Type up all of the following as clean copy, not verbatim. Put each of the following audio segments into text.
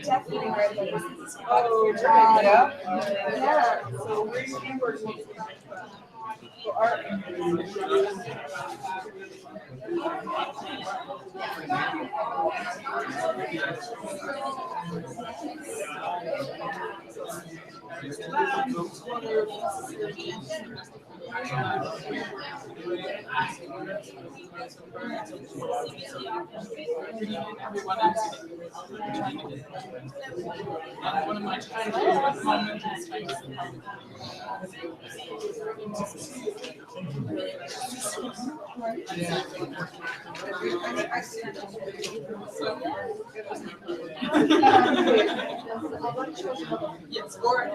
Definitely read them. Oh, right. Yeah. So where do you work? For art. One of my favorite moments is yes, or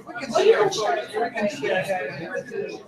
We can share. We can share.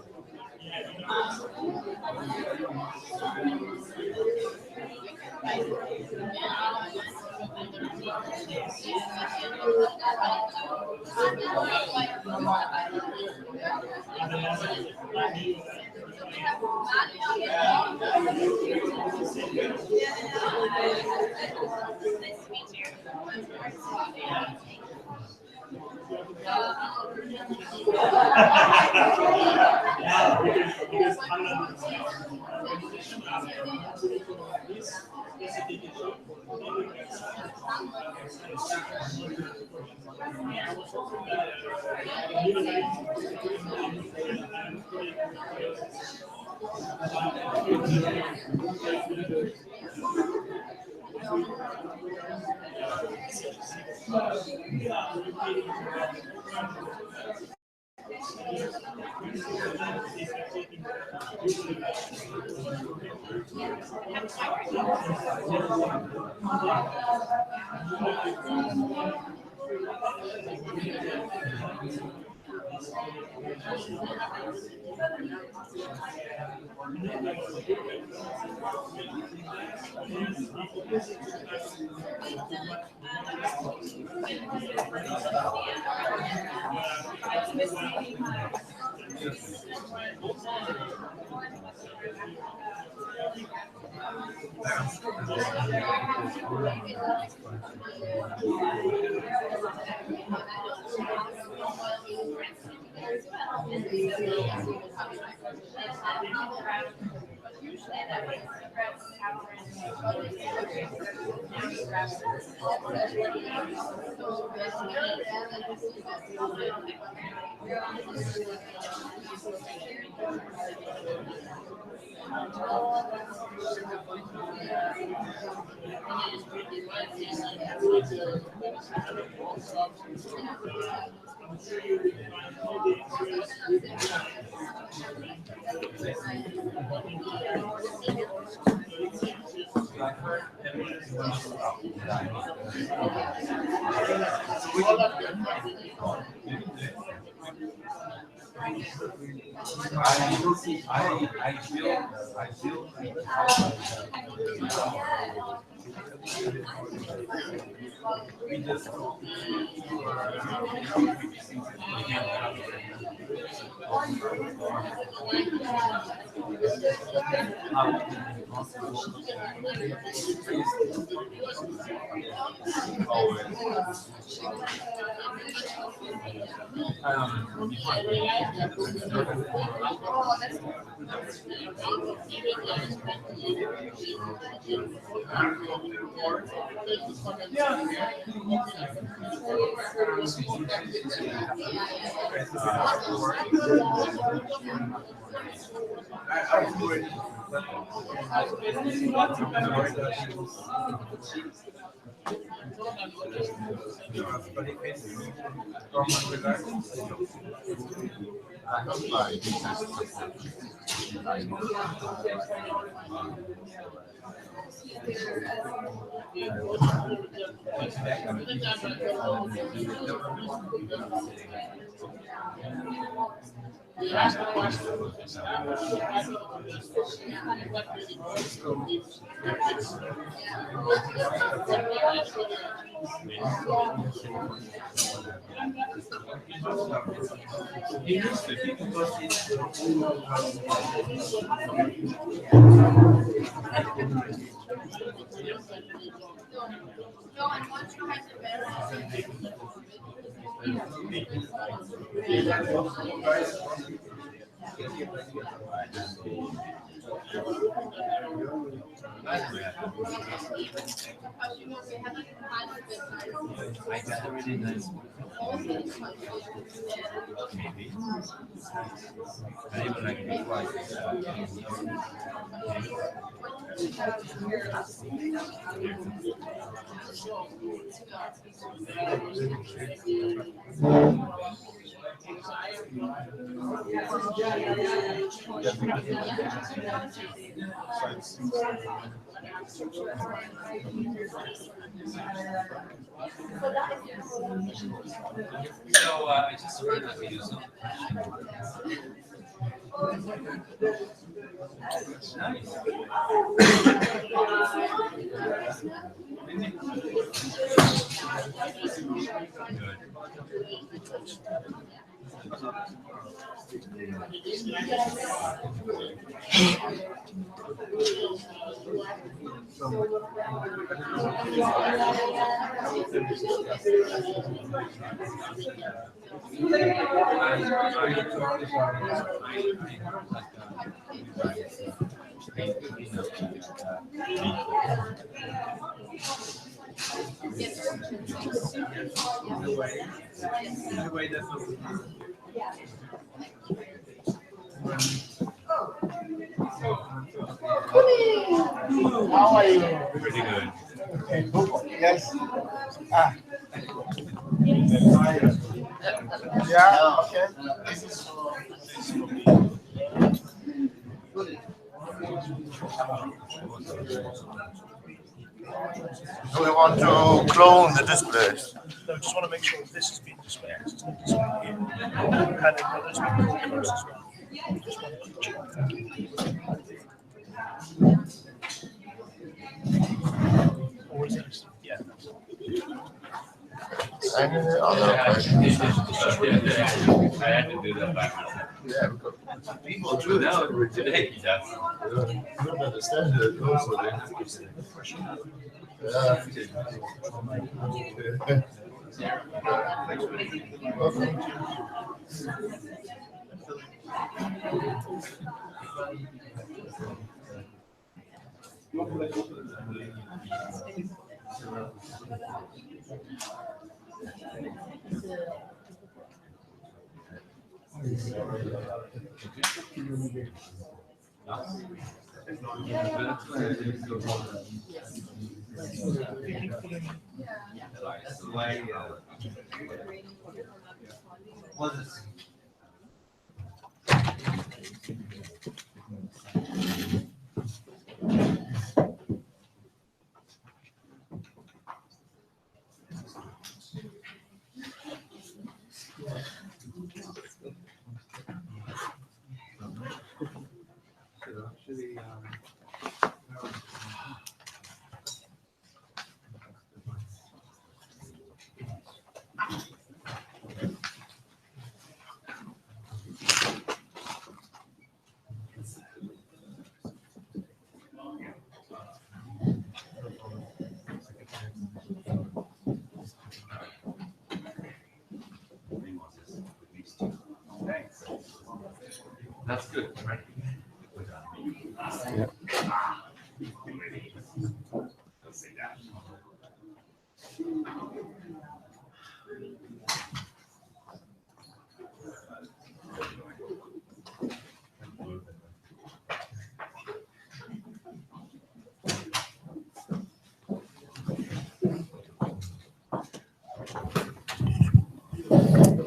I got a really nice one. I even like it So I just wanted to use some. Nice. How are you? Pretty good. Yes. Ah. Yeah, okay. This is do we want to clone the display? No, just want to make sure this is being displayed. It's not displayed here. And then others being broadcast as well. Just want to check. Thank you. Or is it? Yeah. I had to do that by myself. Yeah, because People do that today. Yes. I don't understand it also. That's good, right? Yeah. Don't say that.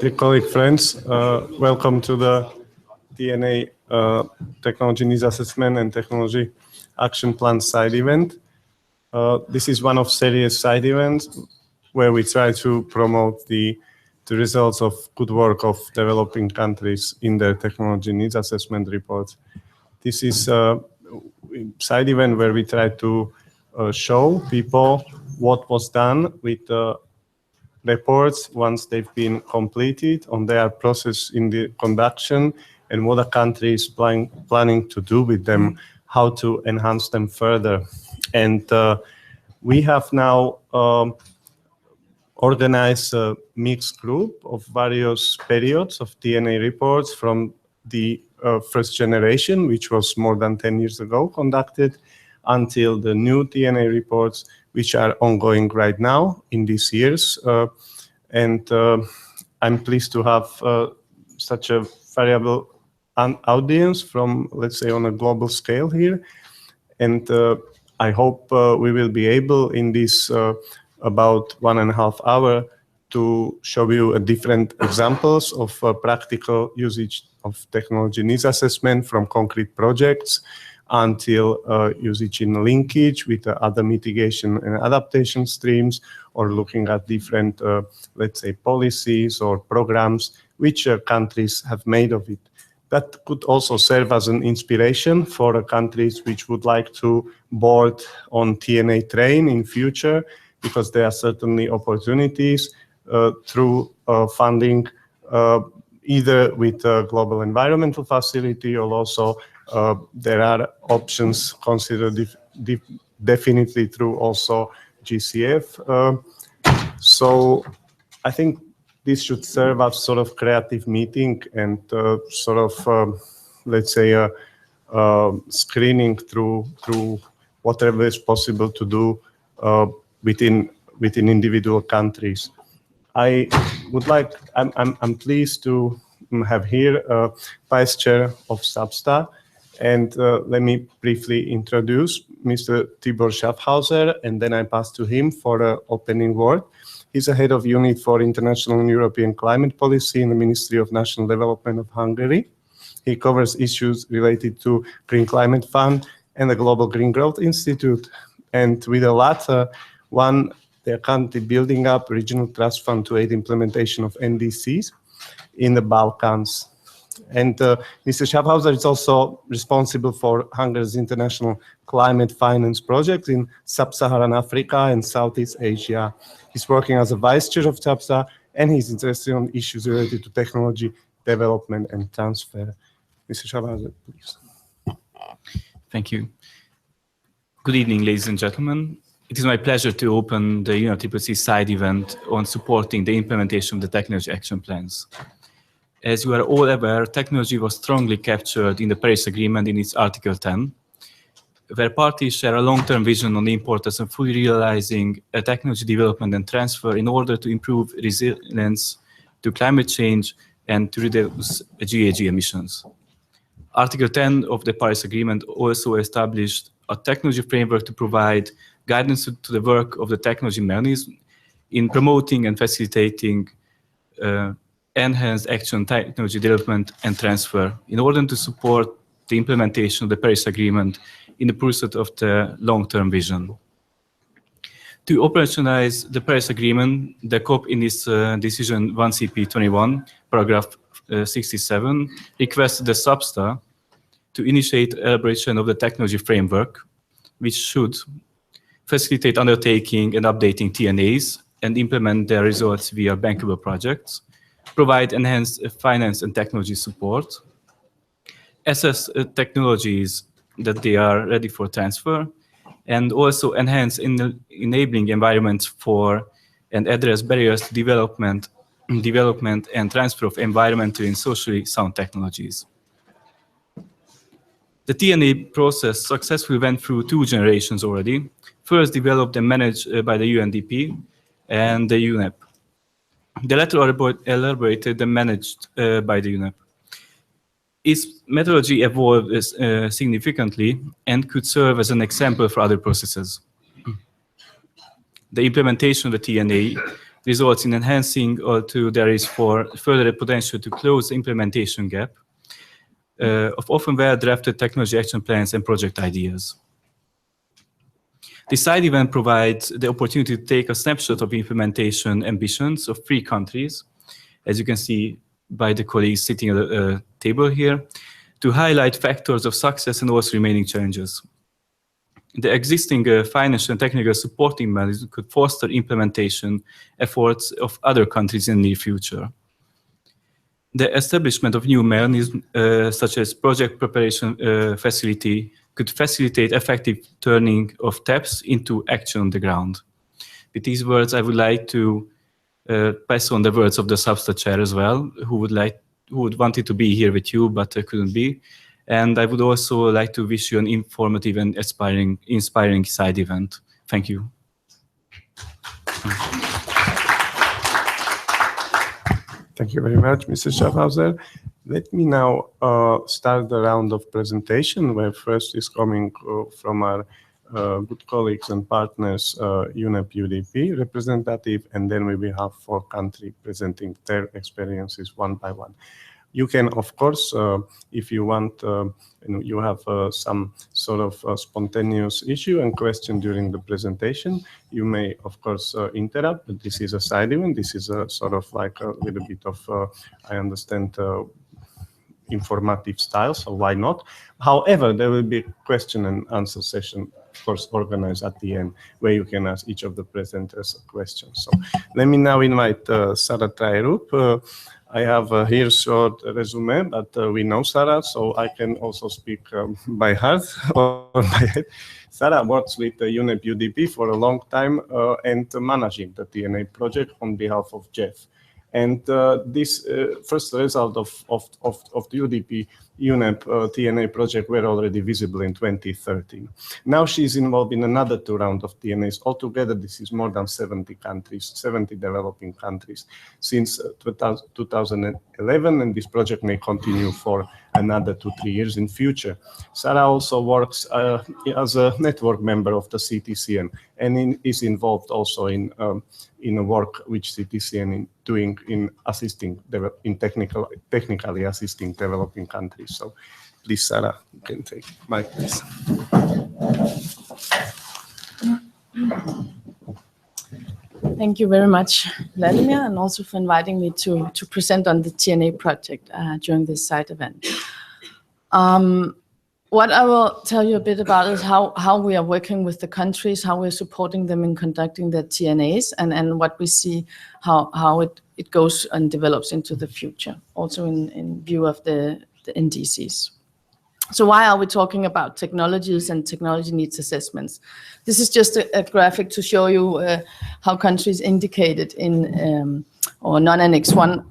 Dear colleague friends, welcome to the DNA Technology Needs Assessment and Technology Action Plan side event. This is one of series side events where we try to promote the results of good work of developing countries in their technology needs assessment reports. This is a side event where we try to show people what was done with reports once they've been completed on their process in the conduction and what a country is planning to do with them, how to enhance them further. And we have now organized a mixed group of various periods of TNA reports from the first generation, which was more than 10 years ago conducted, until the new TNA reports, which are ongoing right now in these years. And I'm pleased to have such a variable audience from, let's say, on a global scale here. And I hope we will be able in this about 1.5 hours to show you different examples of practical usage of technology needs assessment from concrete projects until usage in linkage with other mitigation and adaptation streams, or looking at different, let's say, policies or programs which countries have made of it. That could also serve as an inspiration for countries which would like to board on TNA train in future, because there are certainly opportunities through funding, either with a global environmental facility, or also there are options considered definitely through also GCF. So I think this should serve as sort of creative meeting and sort of, let's say, screening through whatever is possible to do within individual countries. I would like, I'm pleased to have here Vice Chair of SAPSTA, and let me briefly introduce Mr. Tibor Schaffhauser, and then I pass to him for the opening word. He's the head of unit for international and European climate policy in the Ministry of National Development of Hungary. He covers issues related to Green Climate Fund and the Global Green Growth Institute. And with the latter one, they're currently building up regional trust fund to aid implementation of NDCs in the Balkans. And Mr. Schaffhauser is also responsible for Hungary's international climate finance projects in Sub-Saharan Africa and Southeast Asia. He's working as a vice chair of SAPSTA, and he's interested in issues related to technology development and transfer. Mr. Schaffhauser, please. Thank you. Good evening, ladies and gentlemen. It is my pleasure to open the UNFCCC side event on supporting the implementation of the technology action plans. As you are all aware, technology was strongly captured in the Paris Agreement in its Article 10, where parties share a long-term vision on the importance of fully realizing a technology development and transfer in order to improve resilience to climate change and to reduce GHG emissions. Article 10 of the Paris Agreement also established a technology framework to provide guidance to the work of the technology mechanism in promoting and facilitating enhanced action, technology development and transfer in order to support the implementation of the Paris Agreement in the pursuit of the long-term vision. To operationalize the Paris Agreement, the COP in its decision 1CP21, paragraph 67, requested the SAPSTA to initiate elaboration of the technology framework, which should facilitate undertaking and updating TNAs and implement their results via bankable projects, provide enhanced finance and technology support, assess technologies that they are ready for transfer, and also enhance enabling environments for and address barriers to development and transfer of environmentally and socially sound technologies. The TNA process successfully went through 2 generations already, first developed and managed by the UNDP and the UNEP. The latter elaborated and managed by the UNEP. Its methodology evolved significantly and could serve as an example for other processes. The implementation of the TNA results in enhancing, although there is for further potential to close the implementation gap of often well-drafted technology action plans and project ideas. This side event provides the opportunity to take a snapshot of implementation ambitions of 3 countries, as you can see by the colleagues sitting at the table here, to highlight factors of success and also remaining challenges. The existing financial and technical supporting mechanism could foster implementation efforts of other countries in the near future. The establishment of new mechanisms, such as project preparation facility, could facilitate effective turning of taps into action on the ground. With these words, I would like to pass on the words of the Substa chair as well, who would wanted to be here with you but couldn't be. And I would also like to wish you an informative and inspiring side event. Thank you. Thank you very much, Mr. Schaffhauser. Let me now start the round of presentation, where first is coming from our good colleagues and partners, UNEP UDP representative, and then we will have 4 countries presenting their experiences one by one. You can, of course, if you want, you have some sort of spontaneous issue and question during the presentation, you may, of course, interrupt, but this is a side event. This is a sort of like a little bit of, I understand, informative style, so why not? However, there will be a question and answer session, of course, organized at the end, where you can ask each of the presenters a question. So let me now invite Sarah Trairup. I have here short resume, but we know Sarah, so I can also speak by heart or by head. Sarah works with UNEP UDP for a long time and managing the TNA project on behalf of Jeff. And this first result of the UDP UNEP TNA project were already visible in 2013. Now she's involved in another 2 rounds of TNAs. Altogether, this is more than 70 countries, 70 developing countries since 2011, and this project may continue for another 2-3 years in future. Sarah also works as a network member of the CTCN and is involved also in work which CTCN is doing in assisting, technically assisting developing countries. So please, Sarah, you can take my place. Thank you very much, Vladimir, and also for inviting me to present on the TNA project during this side event. What I will tell you a bit about is how we are working with the countries, how we're supporting them in conducting their TNAs, and what we see, how it goes and develops into the future, also in view of the NDCs. So why are we talking about technologies and technology needs assessments? This is just a graphic to show you how countries indicated in, or non-Annex 1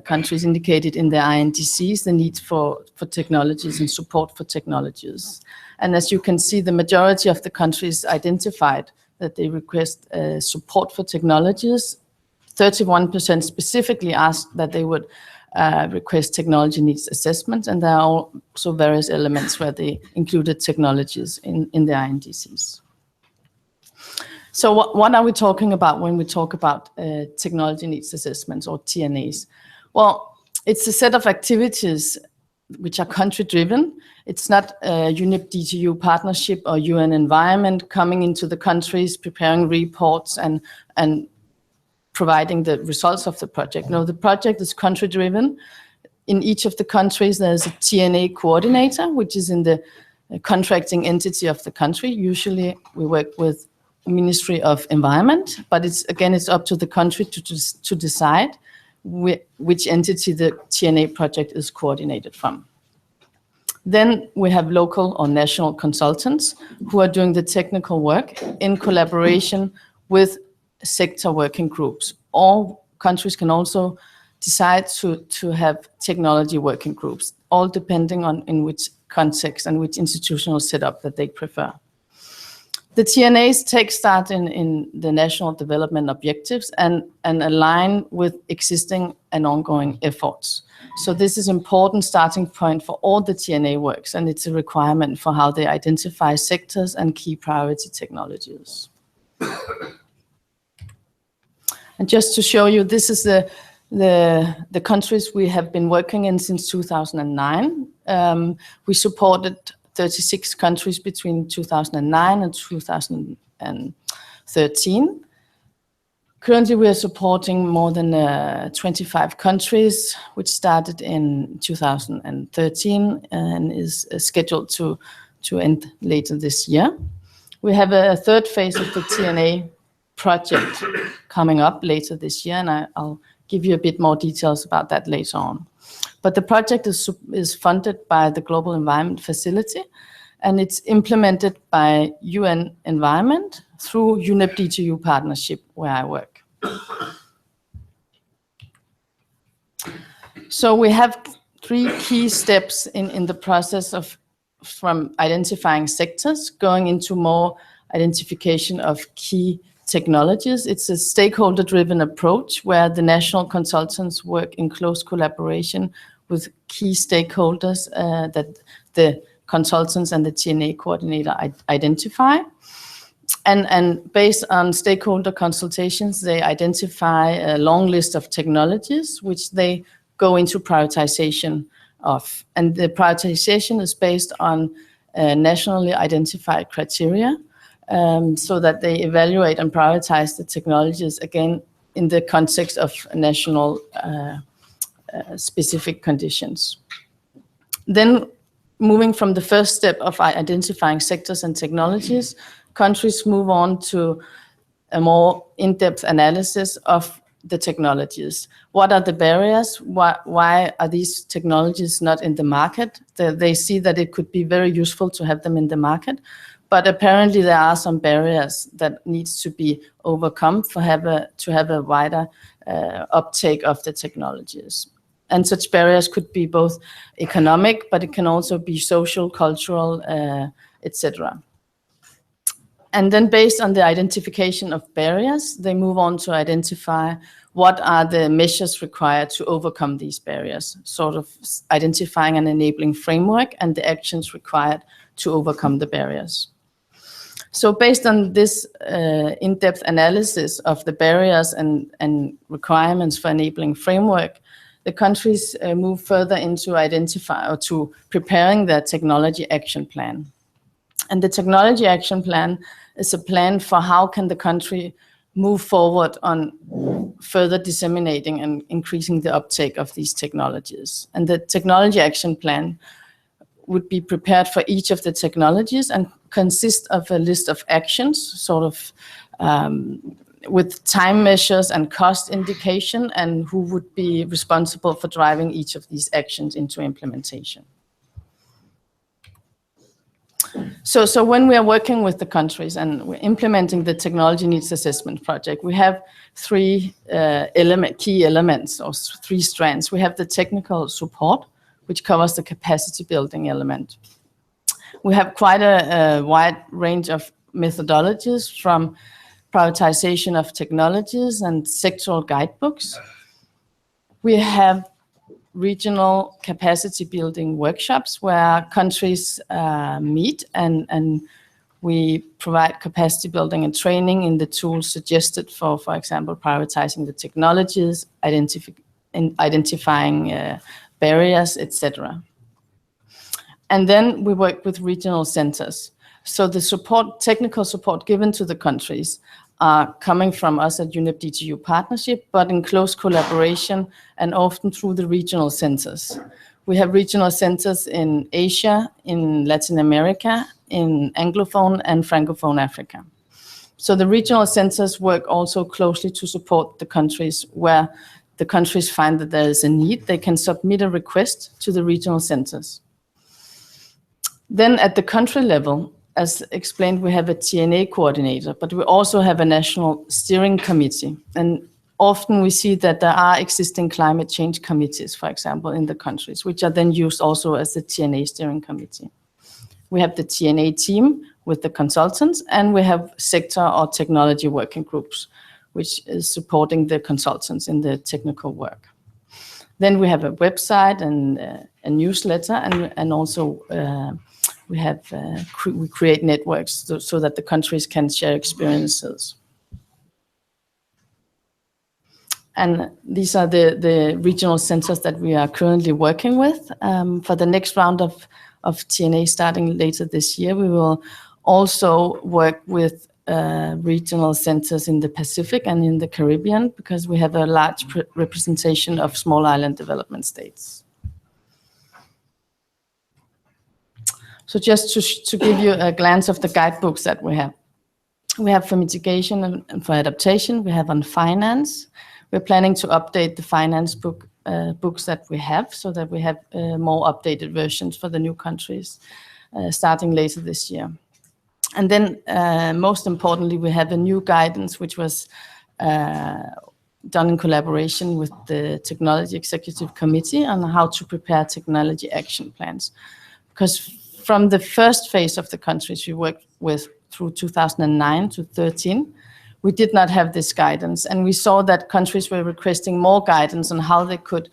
countries indicated in their INDCs, the need for technologies and support for technologies. And as you can see, the majority of the countries identified that they request support for technologies. 31% specifically asked that they would request technology needs assessments, and there are also various elements where they included technologies in their INDCs. So what are we talking about when we talk about technology needs assessments or TNAs? Well, it's a set of activities which are country-driven. It's not a UNEP DTU partnership or UN environment coming into the countries, preparing reports and providing the results of the project. No, the project is country-driven. In each of the countries, there's a TNA coordinator, which is in the contracting entity of the country. Usually, we work with Ministry of Environment, but it's up to the country to decide which entity the TNA project is coordinated from. Then we have local or national consultants who are doing the technical work in collaboration with sector working groups. All countries can also decide to have technology working groups, all depending on in which context and which institutional setup that they prefer. The TNAs take start in the national development objectives and align with existing and ongoing efforts. So this is an important starting point for all the TNA works, and it's a requirement for how they identify sectors and key priority technologies. And just to show you, this is the countries we have been working in since 2009. We supported 36 countries between 2009 and 2013. Currently, we are supporting more than 25 countries, which started in 2013 and is scheduled to end later this year. We have a third phase of the TNA project coming up later this year, and I'll give you a bit more details about that later on. But the project is funded by the Global Environment Facility, and it's implemented by UN Environment through UNFCCC partnership where I work. So we have 3 key steps in the process from identifying sectors, going into more identification of key technologies. It's a stakeholder-driven approach where the national consultants work in close collaboration with key stakeholders that the consultants and the TNA coordinator identify. And based on stakeholder consultations, they identify a long list of technologies which they go into prioritization of. And the prioritization is based on nationally identified criteria, so that they evaluate and prioritize the technologies, again, in the context of national specific conditions. Then moving from the first step of identifying sectors and technologies, countries move on to a more in-depth analysis of the technologies. What are the barriers? Why are these technologies not in the market? They see that it could be very useful to have them in the market, but apparently there are some barriers that needs to be overcome to have a wider uptake of the technologies. And such barriers could be both economic, but it can also be social, cultural, etc. And then based on the identification of barriers, they move on to identify what are the measures required to overcome these barriers, sort of identifying an enabling framework and the actions required to overcome the barriers. So based on this in-depth analysis of the barriers and requirements for enabling framework, the countries move further into to preparing their technology action plan. And the technology action plan is a plan for how can the country move forward on further disseminating and increasing the uptake of these technologies. And the technology action plan would be prepared for each of the technologies and consist of a list of actions, sort of with time measures and cost indication, and who would be responsible for driving each of these actions into implementation. So when we are working with the countries and we're implementing the technology needs assessment project, we have 3 key elements, or 3 strands. We have the technical support, which covers the capacity building element. We have quite a wide range of methodologies, from prioritization of technologies and sectoral guidebooks. We have regional capacity building workshops where countries meet, and we provide capacity building and training in the tools suggested for example, prioritizing the technologies, identifying barriers, etc. And then we work with regional centers. So the technical support given to the countries are coming from us at UNFCCC partnership, but in close collaboration and often through the regional centers. We have regional centers in Asia, in Latin America, in Anglophone and Francophone Africa. So the regional centers work also closely to support the countries where the countries find that there is a need. They can submit a request to the regional centers. Then at the country level, as explained, we have a TNA coordinator, but we also have a national steering committee. And often we see that there are existing climate change committees, for example, in the countries, which are then used also as the TNA steering committee. We have the TNA team with the consultants, and we have sector or technology working groups, which is supporting the consultants in the technical work. Then we have a website and a newsletter, and also we create networks so that the countries can share experiences. And these are the regional centers that we are currently working with. For the next round of TNA starting later this year, we will also work with regional centers in the Pacific and in the Caribbean, because we have a large representation of small island development states. So just to give you a glance of the guidebooks that we have. We have for mitigation and for adaptation. We have on finance. We're planning to update the finance books that we have, so that we have more updated versions for the new countries. starting later this year. And then, most importantly, we have a new guidance which was done in collaboration with the Technology Executive Committee on how to prepare technology action plans. Because from the first phase of the countries we worked with through 2009 to 13, we did not have this guidance. And we saw that countries were requesting more guidance on how they could,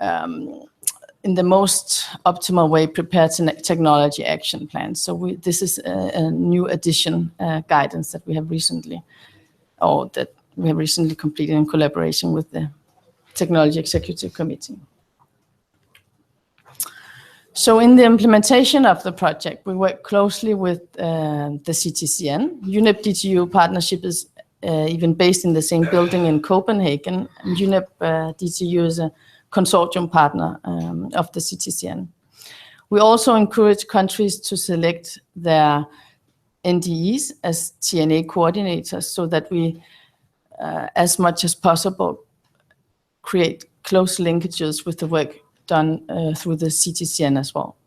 in the most optimal way, prepare technology action plans. So this is a new addition guidance that we have recently, completed in collaboration with the Technology Executive Committee. So in the implementation of the project, we work closely with the CTCN. UNEP DTU partnership is even based in the same building in Copenhagen. And UNEP DTU is a consortium partner of the CTCN. We also encourage countries to select their NDEs as TNA coordinators so that we, as much as possible, create close linkages with the work done through the CTCN as well.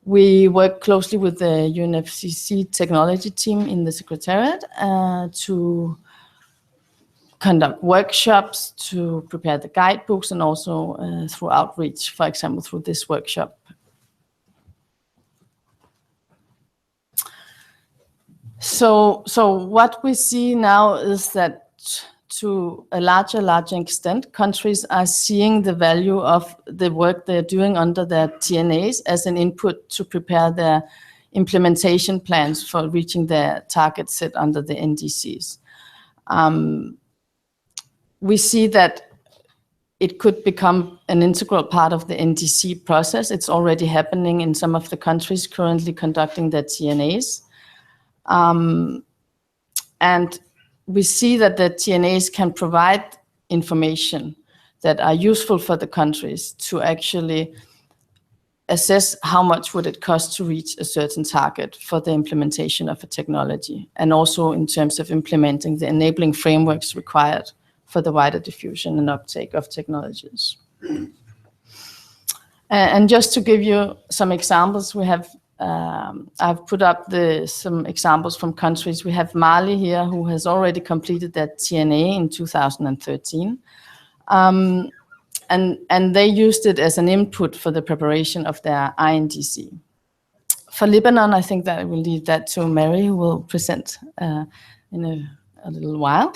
We work closely with the UNFCCC technology team in the Secretariat to conduct workshops, to prepare the guidebooks, and also through outreach, for example, through this workshop. So what we see now is that to a larger extent, countries are seeing the value of the work they're doing under their TNAs as an input to prepare their implementation plans for reaching their target set under the NDCs. We see that it could become an integral part of the NDC process. It's already happening in some of the countries currently conducting their TNAs. And we see that the TNAs can provide information that are useful for the countries to actually assess how much would it cost to reach a certain target for the implementation of a technology, and also in terms of implementing the enabling frameworks required for the wider diffusion and uptake of technologies. And just to give you some examples, we have I've put up some examples from countries. We have Mali here, who has already completed their TNA in 2013. And they used it as an input for the preparation of their INDC. For Lebanon, I think that I will leave that to Mary, who will present in a little while.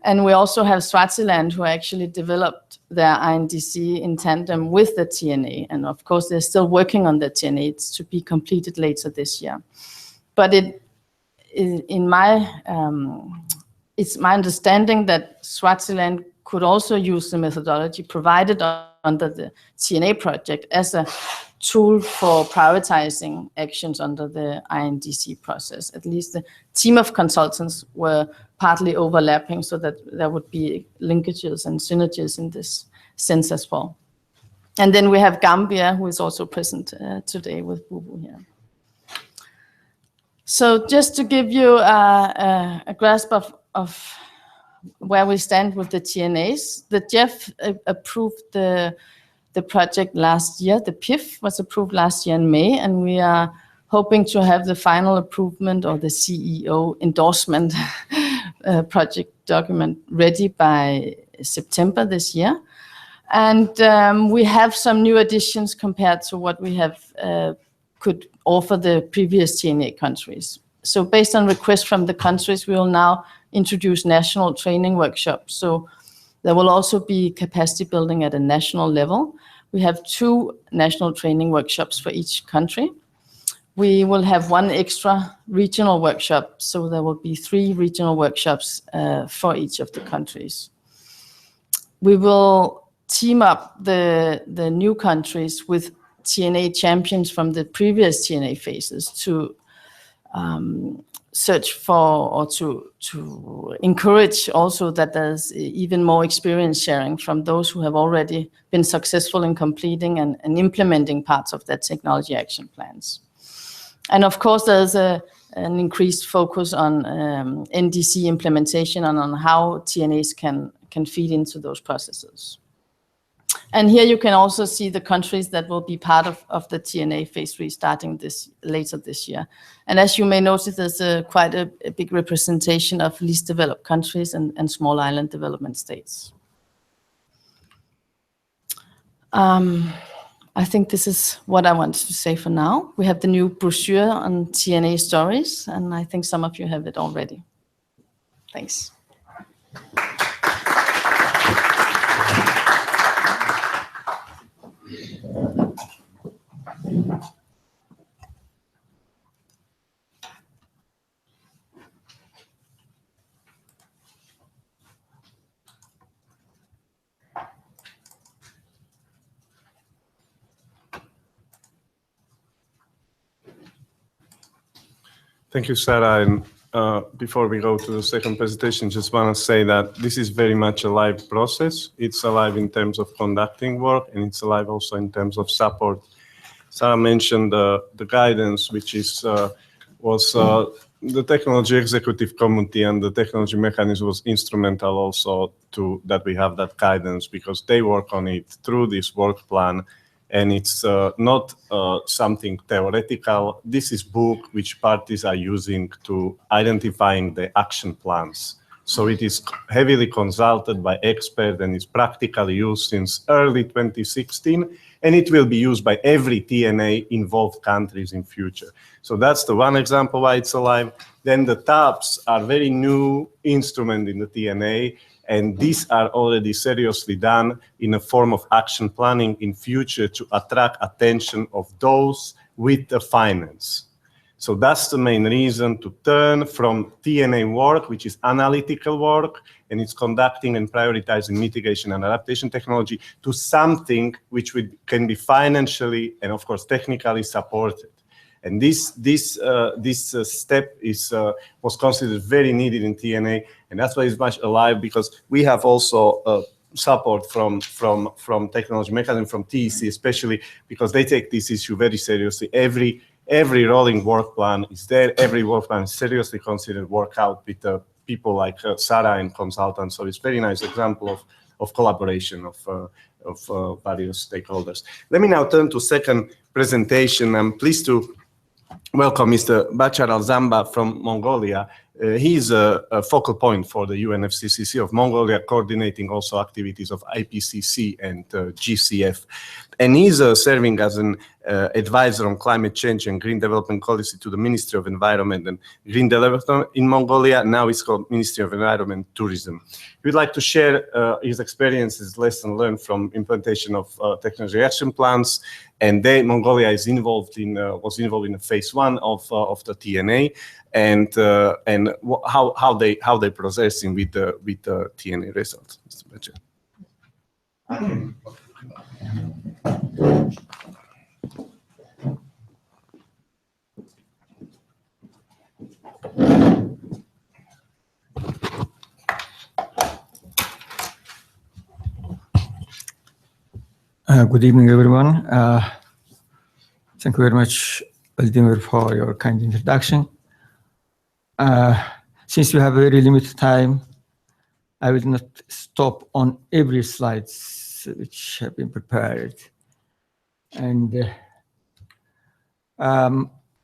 And we also have Swaziland, who actually developed their INDC in tandem with the TNA. And of course, they're still working on the TNA. It's to be completed later this year. But it's my understanding that Swaziland could also use the methodology provided under the TNA project as a tool for prioritizing actions under the INDC process. At least the team of consultants were partly overlapping so that there would be linkages and synergies in this sense as well. And then we have Gambia, who is also present today with Bubu here. So just to give you a grasp of where we stand with the TNAs, the GEF approved the project last year. The PIF was approved last year in May, and we are hoping to have the final approval or the CEO endorsement project document ready by September this year. And we have some new additions compared to what we have could offer the previous TNA countries. So based on requests from the countries, we will now introduce national training workshops. So there will also be capacity building at a national level. We have 2 national training workshops for each country. We will have 1 extra regional workshop, so there will be 3 regional workshops for each of the countries. We will team up the new countries with TNA champions from the previous TNA phases to search for or to encourage also that there's even more experience sharing from those who have already been successful in completing and implementing parts of their technology action plans. And of course, there's an increased focus on NDC implementation and on how TNAs can feed into those processes. And here you can also see the countries that will be part of the TNA phase 3 starting later this year. And as you may notice, there's quite a big representation of least developed countries and small island development states. I think this is what I wanted to say for now. We have the new brochure on TNA stories, and I think some of you have it already. Thanks. Thank you, Sarah. And before we go to the second presentation, just want to say that this is very much a live process. It's alive in terms of conducting work, and it's alive also in terms of support. Sarah mentioned the guidance, which was the technology executive committee, and the technology mechanism was instrumental also to that we have that guidance, because they work on it through this work plan. And it's not something theoretical. This is book which parties are using to identifying the action plans. So it is heavily consulted by experts and is practically used since early 2016. And it will be used by every TNA involved countries in future. So that's the one example why it's alive. Then the tabs are very new instrument in the TNA. And these are already seriously done in a form of action planning in future to attract attention of those with the finance. So that's the main reason to turn from TNA work, which is analytical work, and it's conducting and prioritizing mitigation and adaptation technology, to something which can be financially and, of course, technically supported. And this step was considered very needed in TNA, and that's why it's much alive, because we have also support from technology mechanism, from TEC especially, because they take this issue very seriously. Every rolling work plan is there. Every work plan is seriously considered work out with people like Sarah and consultants. So it's a very nice example of collaboration of various stakeholders. Let me now turn to second presentation. I'm pleased to welcome Mr. Bachar Al-Zamba from Mongolia. He's a focal point for the UNFCCC of Mongolia, coordinating also activities of IPCC and GCF. And he's serving as an advisor on climate change and green development policy to the Ministry of Environment and Green Development in Mongolia. Now it's called Ministry of Environment and Tourism. We'd like to share his experiences, lessons learned from implementation of technology action plans. And Mongolia was involved in the phase 1 of the TNA, and how they processing with the TNA results. Mr. Bachar. Good evening, everyone. Thank you very much, Vladimir, for your kind introduction. Since we have very limited time, I will not stop on every slide which have been prepared. And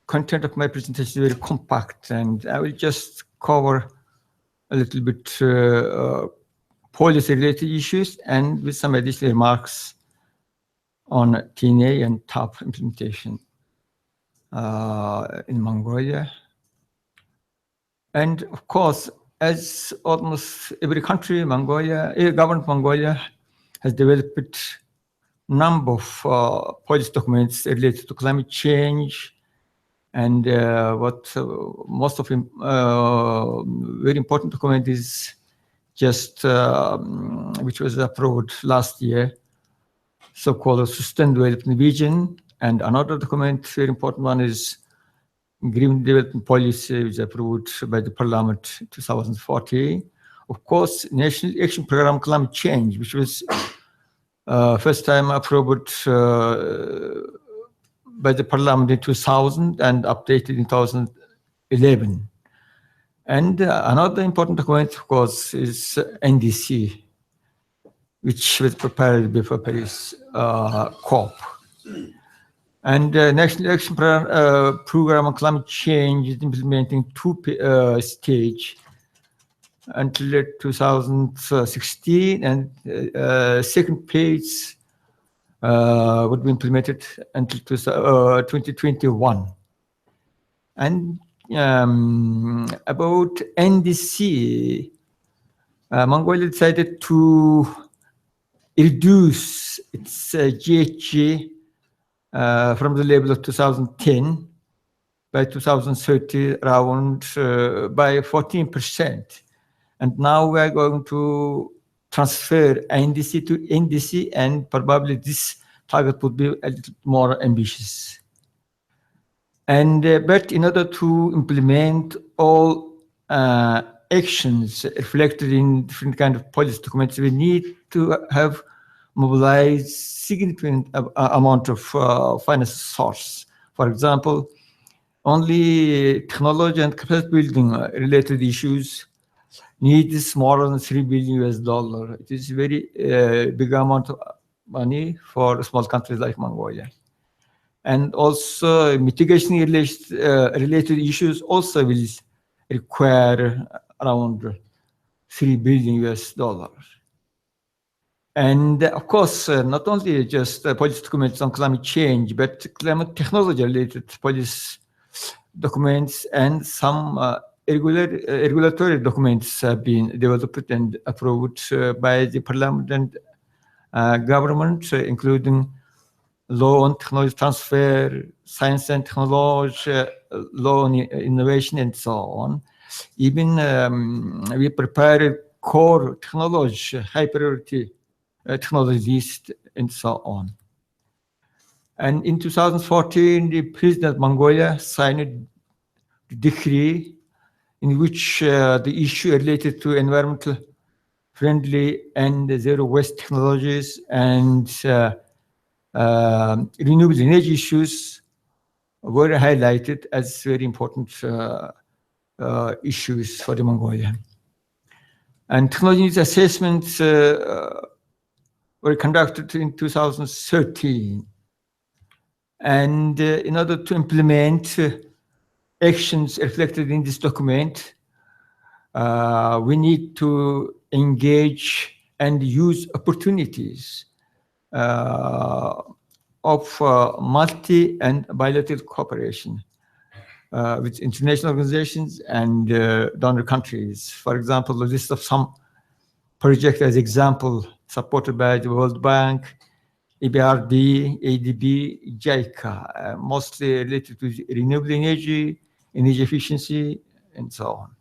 content of my presentation is very compact, and I will just cover a little bit policy-related issues and with some additional remarks on TNA and TAP implementation in Mongolia. And of course, as almost every country, government Mongolia has developed a number of policy documents related to climate change, and most of them very important document is just which was approved last year, so-called Sustainable Development Vision, and another document, very important one, is Green Development Policy, which was approved by the Parliament 2014. Of course, National Action Program Climate Change, which was first time approved by the Parliament in 2000 and updated in 2011. And another important document, of course, is NDC, which was prepared before Paris COP. And National Action Program on Climate Change is implementing two stage until 2016, and second phase would be implemented until 2021. And about NDC, Mongolia decided to reduce its GHG from the level of 2010 by 2030 around by 14%. And now we are going to transfer NDC to NDC, and probably this target would be a little more ambitious. And but in order to implement all actions reflected in different kind of policy documents, we need to have mobilized significant amount of finance source. For example, only technology and capacity building related issues needs more than $3 billion. It is a very big amount of money for small countries like Mongolia. And also mitigation related issues also will require around $3 billion. And of course, not only just policy documents on climate change, but climate technology related policy documents and some regulatory documents have been developed and approved by the parliament and government, including law on technology transfer, science and technology, law on innovation, and so on. Even we prepared core technology, high priority technology list, and so on. And in 2014, the President of Mongolia signed a decree in which the issue related to environmental friendly and zero waste technologies and renewable energy issues were highlighted as very important issues for the Mongolia. And technology needs assessments were conducted in 2013. And in order to implement actions reflected in this document, we need to engage and use opportunities of multi and bilateral cooperation with international organizations and donor countries. For example, the list of some projects as example supported by the World Bank, EBRD, ADB, JICA, mostly related to renewable energy, energy efficiency, and so on.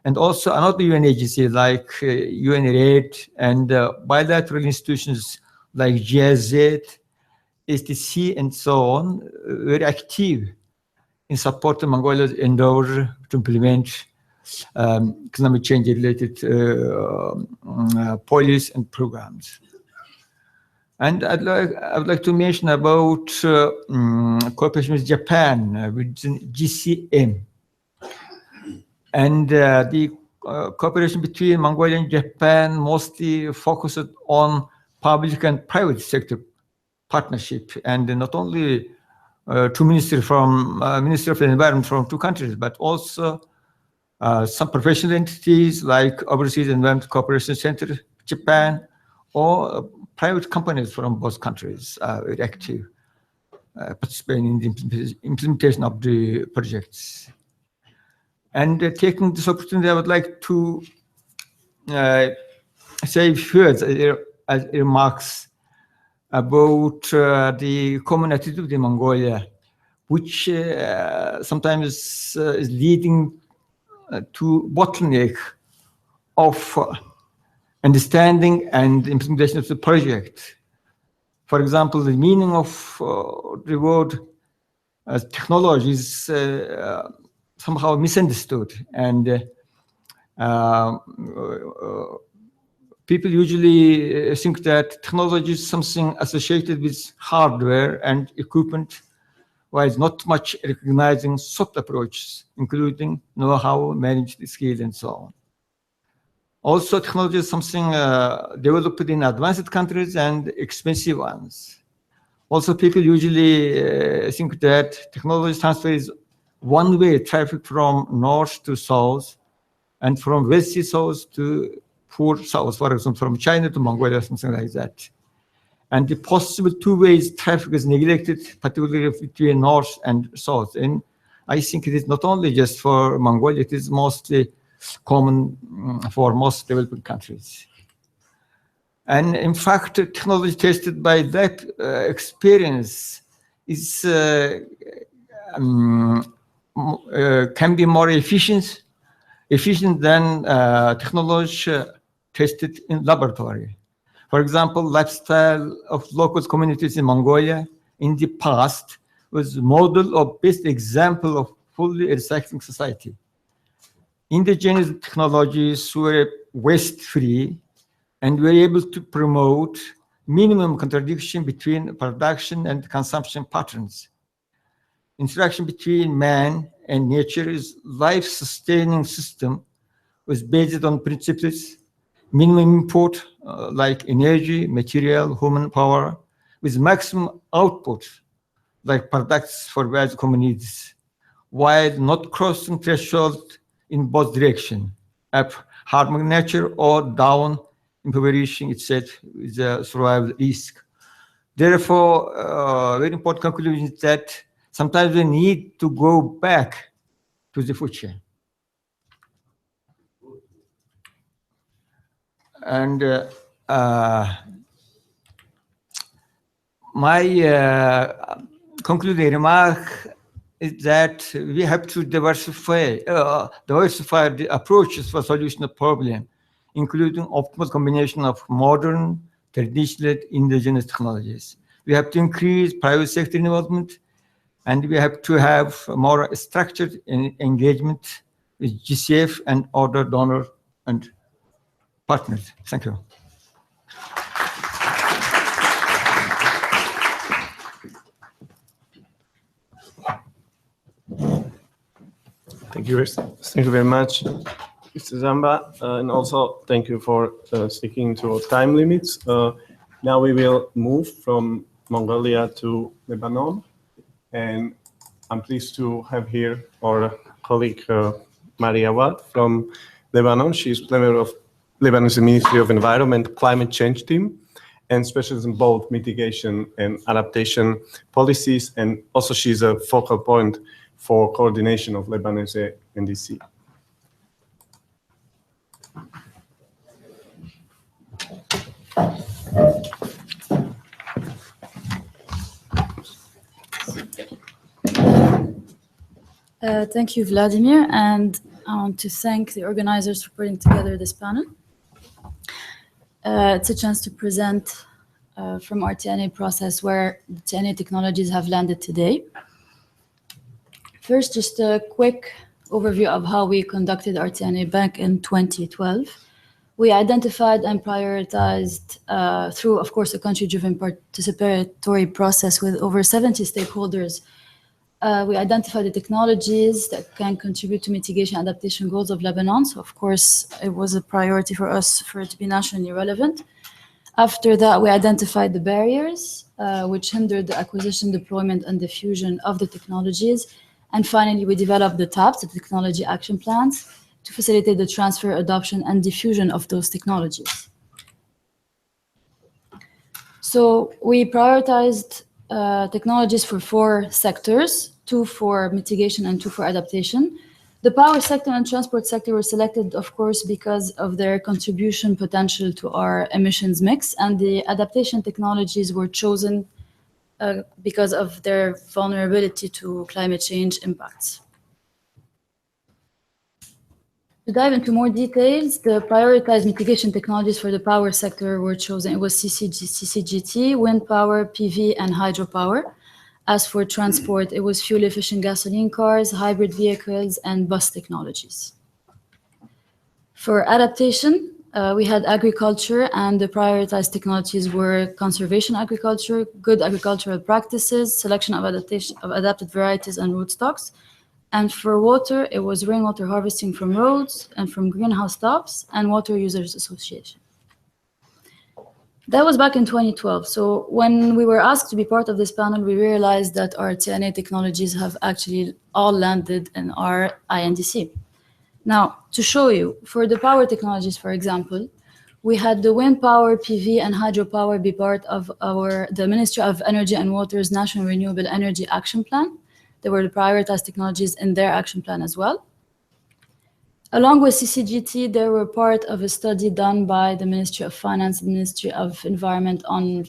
And also another UN agency like UNRED and bilateral institutions like GIZ, STC, and so on, very active in supporting Mongolia's endeavor to implement climate change related policies and programs. And I would like to mention about cooperation with Japan with GCM. And the cooperation between Mongolia and Japan mostly focused on public and private sector partnership, and not only two ministers from Ministry of the Environment from two countries, but also some professional entities like Overseas Environment Cooperation Center, Japan, or private companies from both countries are very active, participating in the implementation of the projects. And taking this opportunity, I would like to say a few as remarks about the common attitude in Mongolia, which sometimes is leading to bottleneck of understanding and implementation of the project. For example, the meaning of the word technology is somehow misunderstood, and people usually think that technology is something associated with hardware and equipment, while it's not much recognizing soft approaches, including know-how, managed skills, and so on. Also, technology is something developed in advanced countries and expensive ones. Also, people usually think that technology transfer is one-way traffic from north to south and from wealthy south to poor south, for example, from China to Mongolia, something like that. And the possible two-way traffic is neglected, particularly between north and south. And I think it is not only just for Mongolia, it is mostly common for most developing countries. And in fact, technology tested by that experience is can be more efficient than technology tested in laboratory. For example, lifestyle of local communities in Mongolia in the past was model of best example of fully recycling society. Indigenous technologies were waste-free and were able to promote minimum contradiction between production and consumption patterns. Interaction between man and nature is life-sustaining system was based on principles, minimum input like energy, material, human power, with maximum output like products for various communities, while not crossing threshold in both directions, up harming nature or down impoverishing itself with a survival risk. Therefore, very important conclusion is that sometimes we need to go back to the future. And my concluding remark is that we have to diversify the approaches for solution of problem, including optimal combination of modern, traditional, indigenous technologies. We have to increase private sector involvement, and we have to have more structured engagement with GCF and other donors and partners. Thank you. Thank you very much, Mr. Zamba, and also thank you for sticking to time limits. Now we will move from Mongolia to Lebanon, and I'm pleased to have here our colleague Maria Wad from Lebanon. She's member of Lebanon's Ministry of Environment Climate Change team and specializes in both mitigation and adaptation policies, and also she's a focal point for coordination of Lebanese NDC. Thank you, Vladimir, and I want to thank the organizers for putting together this panel. It's a chance to present from our TNA process where the TNA technologies have landed today. First, just a quick overview of how we conducted our TNA back in 2012. We identified and prioritized through, of course, a country-driven participatory process with over 70 stakeholders. We identified the technologies that can contribute to mitigation and adaptation goals of Lebanon. So, of course, it was a priority for us for it to be nationally relevant. After that, we identified the barriers which hindered the acquisition, deployment, and diffusion of the technologies. And finally, we developed the TAPs, the technology action plans, to facilitate the transfer, adoption, and diffusion of those technologies. So we prioritized technologies for 4 sectors, 2 for mitigation and 2 for adaptation. The power sector and transport sector were selected, of course, because of their contribution potential to our emissions mix, and the adaptation technologies were chosen because of their vulnerability to climate change impacts. To dive into more details, the prioritized mitigation technologies for the power sector were chosen. It was CCGT, wind power, PV, and hydropower. As for transport, it was fuel-efficient gasoline cars, hybrid vehicles, and bus technologies. For adaptation, we had agriculture, and the prioritized technologies were conservation agriculture, good agricultural practices, selection of adapted varieties and rootstocks, And for water, it was rainwater harvesting from roads and from greenhouse tops and water users association. That was back in 2012. So when we were asked to be part of this panel, we realized that our TNA technologies have actually all landed in our INDC. Now, to show you, for the power technologies, for example, we had the wind power, PV, and hydropower be part of the Ministry of Energy and Water's National Renewable Energy Action Plan. They were the prioritized technologies in their action plan as well. Along with CCGT, they were part of a study done by the Ministry of Finance and Ministry of Environment on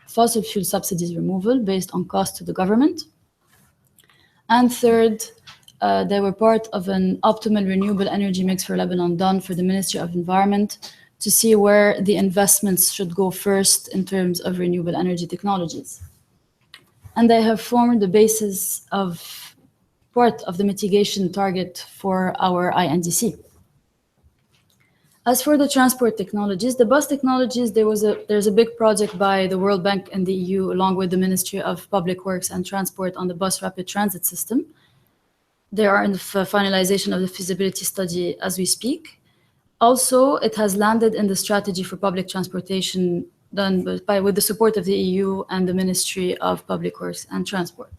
fossil fuel subsidies removal based on cost to the government. And third, they were part of an optimal renewable energy mix for Lebanon done for the Ministry of Environment to see where the investments should go first in terms of renewable energy technologies. And they have formed the basis of part of the mitigation target for our INDC. As for the transport technologies, the bus technologies, there's a big project by the World Bank and the EU along with the Ministry of Public Works and Transport on the bus rapid transit system. They are in the finalization of the feasibility study as we speak. Also, it has landed in the strategy for public transportation done with the support of the EU and the Ministry of Public Works and Transport.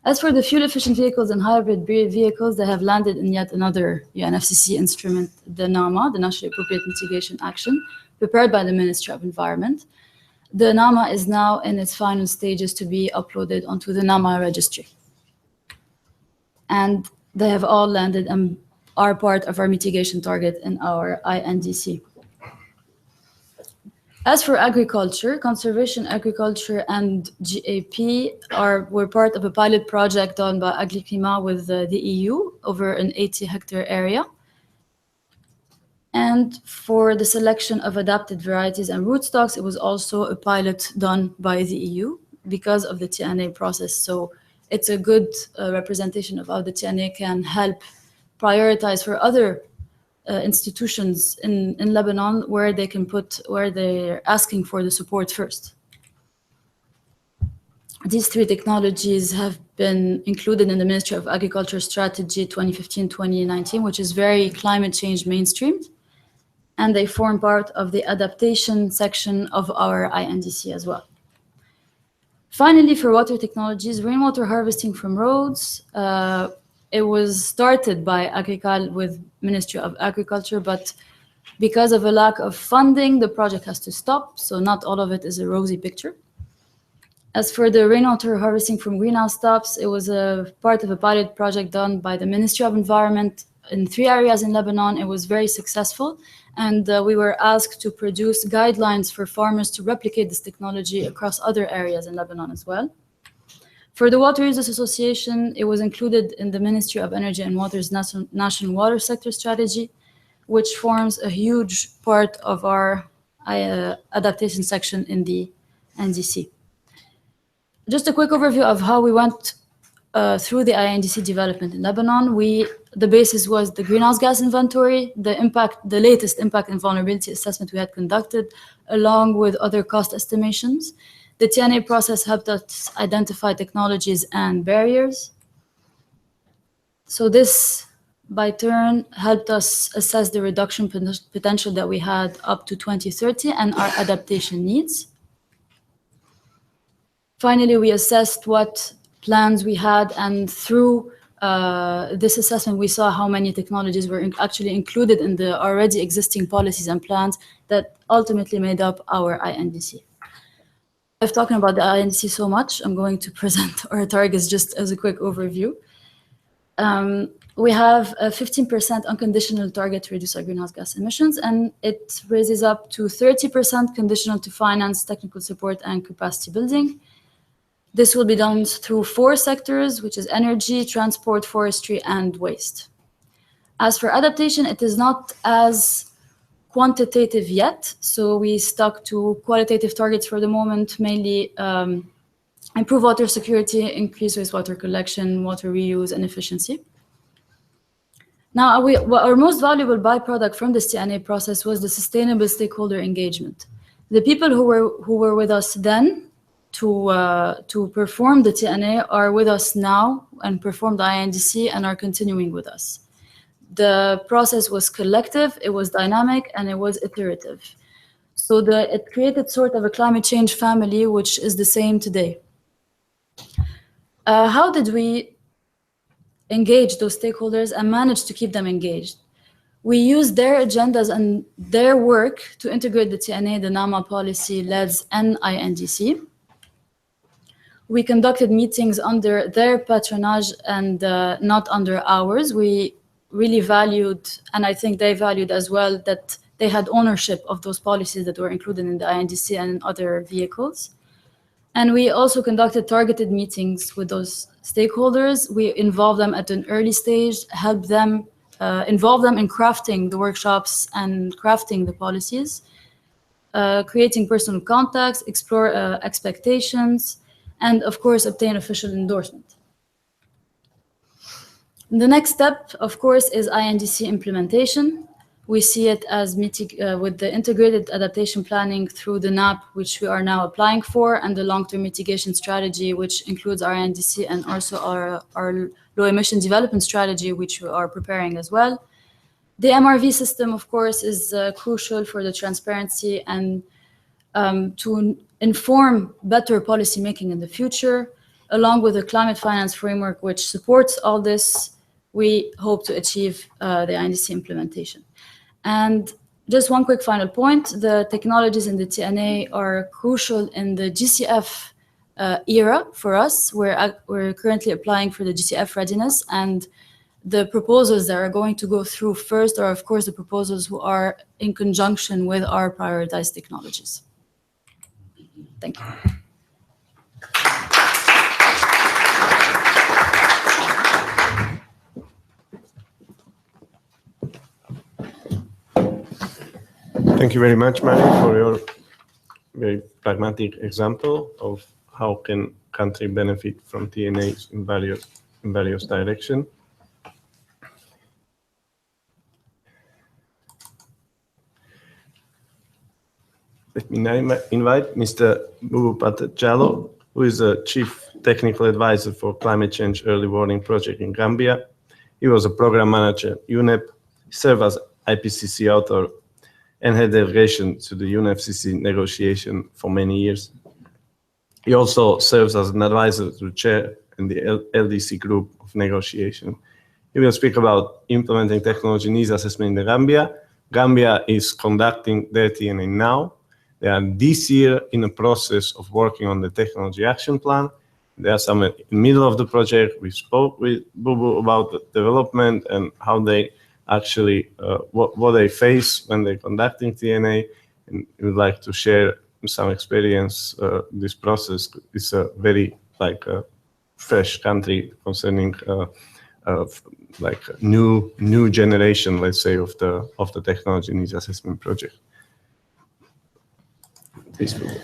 As for the fuel-efficient vehicles and hybrid vehicles, they have landed in yet another UNFCCC instrument, the NAMA, the National Appropriate Mitigation Action, prepared by the Ministry of Environment. The NAMA is now in its final stages to be uploaded onto the NAMA registry. And they have all landed and are part of our mitigation target in our INDC. As for agriculture, conservation agriculture and GAP were part of a pilot project done by Agriclima with the EU over an 80-hectare area. And for the selection of adapted varieties and rootstocks, it was also a pilot done by the EU because of the TNA process. So it's a good representation of how the TNA can help prioritize for other institutions in Lebanon where they're asking for the support first. These three technologies have been included in the Ministry of Agriculture Strategy 2015-2019, which is very climate change mainstreamed, and they form part of the adaptation section of our INDC as well. Finally, for water technologies, rainwater harvesting from roads, it was started by Agricol with Ministry of Agriculture, but because of a lack of funding, the project has to stop, so not all of it is a rosy picture. As for the rainwater harvesting from greenhouse tops, it was a part of a pilot project done by the Ministry of Environment in 3 areas in Lebanon. It was very successful, and we were asked to produce guidelines for farmers to replicate this technology across other areas in Lebanon as well. For the Water Users Association, it was included in the Ministry of Energy and Water's National Water Sector Strategy, which forms a huge part of our adaptation section in the NDC. Just a quick overview of how we went through the INDC development in Lebanon. The basis was the greenhouse gas inventory, the latest impact and vulnerability assessment we had conducted, along with other cost estimations. The TNA process helped us identify technologies and barriers. So this, by turn, helped us assess the reduction potential that we had up to 2030 and our adaptation needs. Finally, we assessed what plans we had, and through this assessment, we saw how many technologies were actually included in the already existing policies and plans that ultimately made up our INDC. I've talked about the INDC so much, I'm going to present our targets just as a quick overview. We have a 15% unconditional target to reduce our greenhouse gas emissions, and it raises up to 30% conditional to finance, technical support, and capacity building. This will be done through 4 sectors, which is energy, transport, forestry, and waste. As for adaptation, it is not as quantitative yet, so we stuck to qualitative targets for the moment, mainly improve water security, increase wastewater collection, water reuse, and efficiency. Now, our most valuable byproduct from this TNA process was the sustainable stakeholder engagement. The people who were with us then to perform the TNA are with us now and performed INDC and are continuing with us. The process was collective, it was dynamic, and it was iterative. So it created sort of a climate change family, which is the same today. How did we engage those stakeholders and manage to keep them engaged? We used their agendas and their work to integrate the TNA, the NAMA policy, LEDS, and INDC. We conducted meetings under their patronage and not under ours. We really valued, and I think they valued as well, that they had ownership of those policies that were included in the INDC and in other vehicles. And we also conducted targeted meetings with those stakeholders. We involved them at an early stage, helped them, involve them in crafting the workshops and crafting the policies, creating personal contacts, explore expectations, and of course, obtain official endorsement. The next step, of course, is INDC implementation. We see it as with the integrated adaptation planning through the NAP, which we are now applying for, and the long-term mitigation strategy, which includes our INDC and also our low-emission development strategy, which we are preparing as well. The MRV system, of course, is crucial for the transparency and to inform better policymaking in the future, along with the climate finance framework, which supports all this. We hope to achieve the INDC implementation. And just one quick final point, the technologies in the TNA are crucial in the GCF era for us. We're currently applying for the GCF readiness, and the proposals that are going to go through first are, of course, the proposals who are in conjunction with our prioritized technologies. Thank you. Thank you very much, Mary, for your very pragmatic example of how can country benefit from TNAs in various directions. Let me now invite Mr. Bubu Patajalo, who is a Chief Technical Advisor for Climate Change Early Warning Project in Gambia. He was a Program Manager at UNEP, served as IPCC author, and had delegation to the UNFCCC negotiation for many years. He also serves as an advisor to the chair in the LDC group of negotiation. He will speak about implementing technology needs assessment in the Gambia. Gambia is conducting their TNA now. They are this year in the process of working on the technology action plan. There are some in the middle of the project. We spoke with Bubu about the development and how they actually, what they face when they're conducting TNA. And we would like to share some experience. This process is a very fresh country concerning like new generation, let's say, of the technology needs assessment project. Please, Bubu.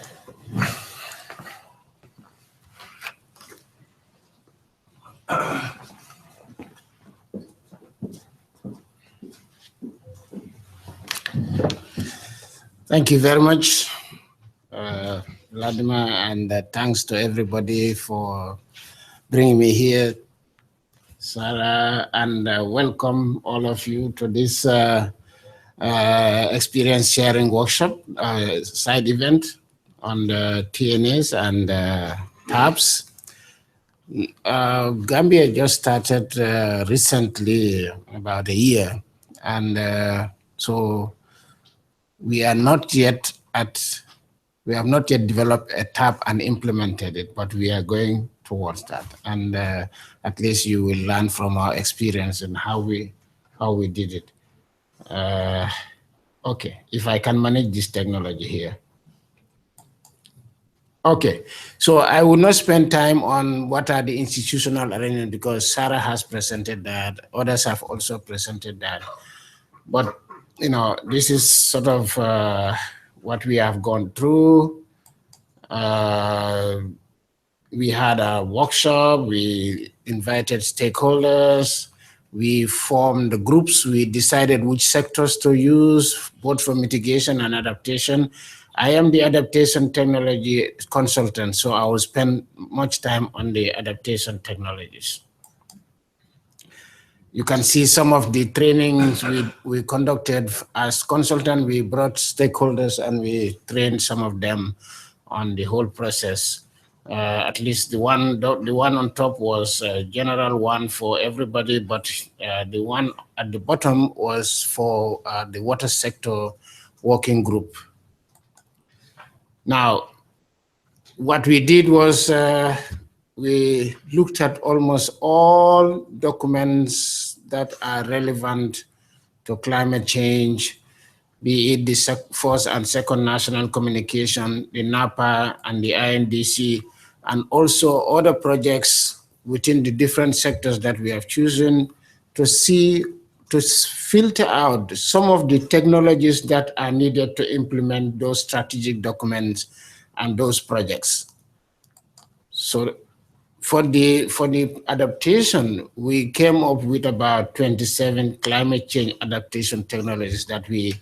Thank you very much, Vladimir, and thanks to everybody for bringing me here, Sarah, and welcome all of you to this experience sharing workshop, side event on the TNAs and TAPs. Gambia just started recently, about a year, and so we have not yet developed a TAP and implemented it, but we are going towards that. And at least you will learn from our experience and how we did it. Okay, if I can manage this technology here. Okay, so I will not spend time on what are the institutional arrangements because Sarah has presented that, others have also presented that. But you know, this is sort of what we have gone through. We had a workshop, we invited stakeholders, We formed the groups. We decided which sectors to use, both for mitigation and adaptation. I am the adaptation technology consultant, so I will spend much time on the adaptation technologies. You can see some of the trainings we conducted as consultant. We brought stakeholders and we trained some of them on the whole process. At least the one on top was a general one for everybody, but the one at the bottom was for the water sector working group. Now, what we did was we looked at almost all documents that are relevant to climate change, be it the first and second national communication, the NAPA and the INDC, and also other projects within the different sectors that we have chosen to filter out some of the technologies that are needed to implement those strategic documents and those projects. So for the adaptation, we came up with about 27 climate change adaptation technologies that we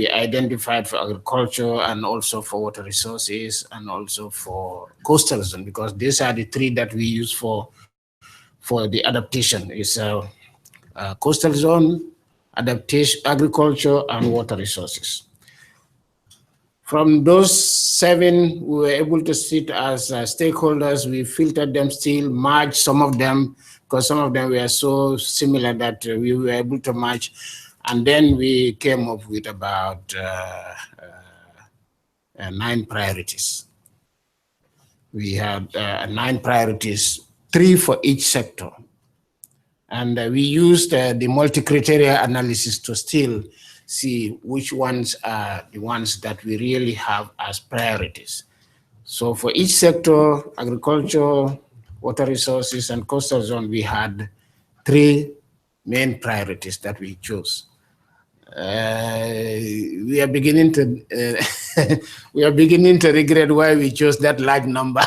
identified for agriculture and also for water resources and also for coastal zone, because these are the three that we use for the adaptation. It's coastal zone, adaptation, agriculture, and water resources. From those 7, we were able to sit as stakeholders. We filtered them still, merged some of them, because some of them were so similar that we were able to merge. And then we came up with about 9 priorities. We had 9 priorities, 3 for each sector. And we used the multi-criteria analysis to still see which ones are the ones that we really have as priorities. So for each sector, agriculture, water resources, and coastal zone, we had 3 main priorities that we chose. We are beginning to regret why we chose that large number.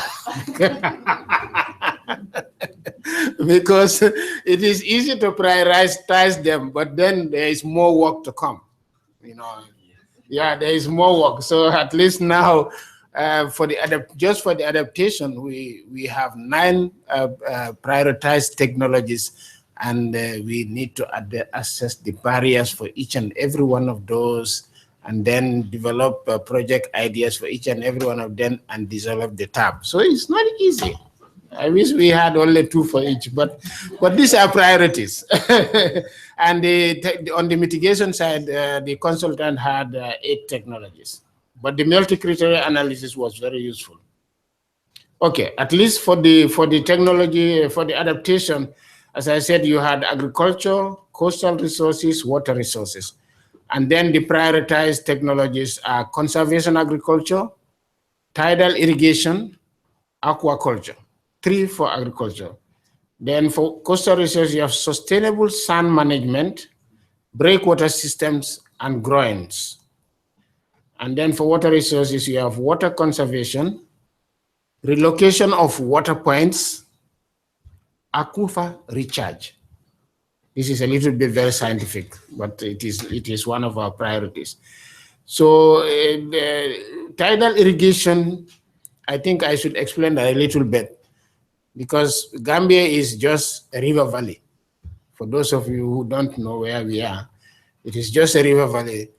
Because it is easy to prioritize them, but then there is more work to come. You know, yeah, there is more work. So at least now, just for the adaptation, we have 9 prioritized technologies, and we need to assess the barriers for each and every one of those, and then develop project ideas for each and every one of them, and develop the tab. So it's not easy. I wish we had only 2 for each, but these are priorities. And on the mitigation side, the consultant had 8 technologies, but the multi-criteria analysis was very useful. Okay, at least for the technology, for the adaptation, as I said, you had agriculture, coastal resources, water resources. And then the prioritized technologies are conservation agriculture, tidal irrigation, aquaculture. 3 for agriculture. Then for coastal resources, you have sustainable sand management, breakwater systems, and groins. And then for water resources, you have water conservation, relocation of water points, aquifer recharge. This is a little bit very scientific, but it is one of our priorities. So tidal irrigation, I think I should explain that a little bit, because Gambia is just a river valley. For those of you who don't know where we are, it is just a river valley.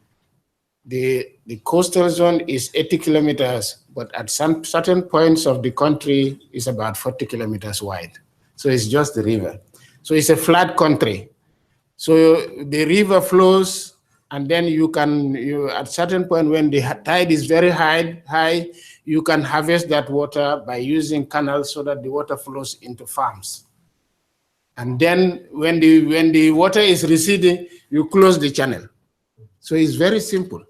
The coastal zone is 80 kilometers, but at some certain points of the country is about 40 kilometers wide. So it's just the river. So it's a flat country. So the river flows, and then at certain point when the tide is very high, you can harvest that water by using canals so that the water flows into farms. And then when the water is receding, you close the channel. So it's very simple,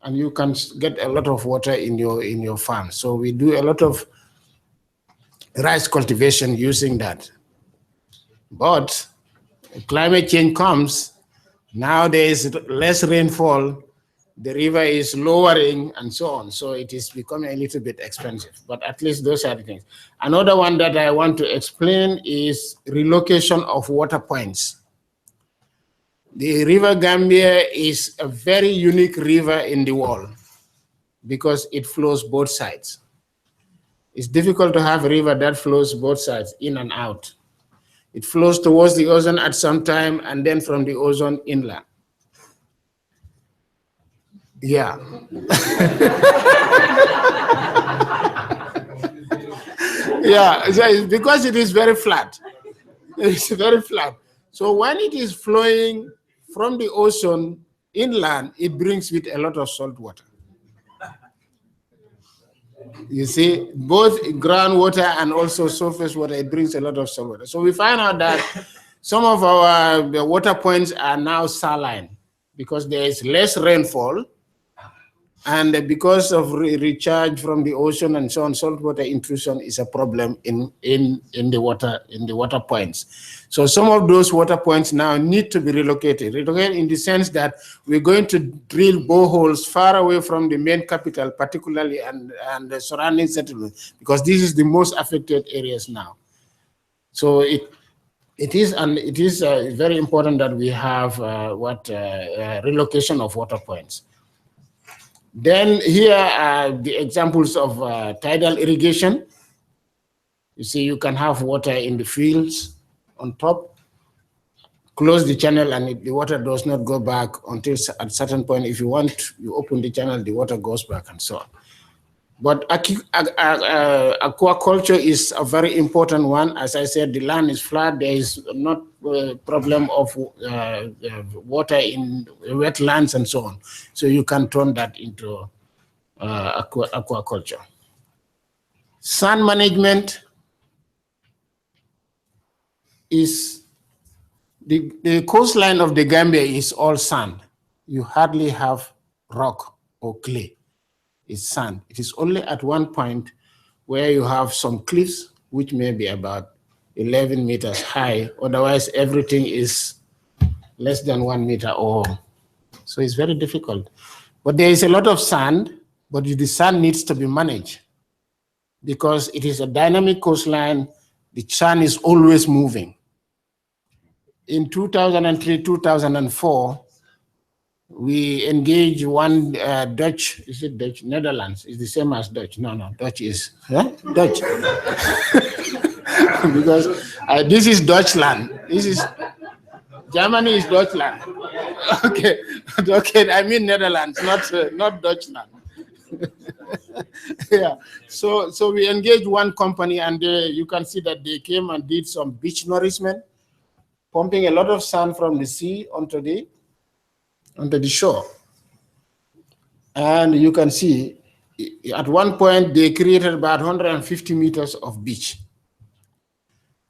and you can get a lot of water in your farm. So we do a lot of rice cultivation using that. But climate change comes, now there is less rainfall, the river is lowering, and so on. So it is becoming a little bit expensive, but at least those are the things. Another one that I want to explain is relocation of water points. The River Gambia is a very unique river in the world because it flows both sides. It's difficult to have a river that flows both sides, in and out. It flows towards the ocean at some time and then from the ocean inland. Yeah. Yeah, because it is very flat. It's very flat. So when it is flowing from the ocean inland, it brings with a lot of salt water. You see, both groundwater and also surface water, it brings a lot of salt water. So we find out that some of our water points are now saline because there is less rainfall. And because of recharge from the ocean and so on, saltwater intrusion is a problem in the water points. So some of those water points now need to be relocated. Relocated in the sense that we're going to drill boreholes far away from the main capital, particularly and the surrounding settlements, because this is the most affected areas now. So it is very important that we have relocation of water points. Then here are the examples of tidal irrigation. You see, you can have water in the fields on top, close the channel, and the water does not go back until at a certain point. If you want, you open the channel, the water goes back and so on. But aquaculture is a very important one. As I said, the land is flat. There is not a problem of water in wetlands and so on. So you can turn that into aquaculture. Sand management is the coastline of the Gambia is all sand. You hardly have rock or clay. It's sand. It is only at one point where you have some cliffs, which may be about 11 meters high. Otherwise, everything is less than 1 meter or so. It's very difficult. But there is a lot of sand, but the sand needs to be managed because it is a dynamic coastline. The sand is always moving. In 2003, 2004, we engaged one Dutch, is it Dutch? Netherlands is the same as Dutch. No, Dutch is, Dutch. Because this is Deutschland. This is, Germany is Deutschland. Okay, I mean Netherlands, not Deutschland. Yeah, so we engaged one company and you can see that they came and did some beach nourishment, pumping a lot of sand from the sea onto the shore. And you can see at one point they created about 150 meters of beach.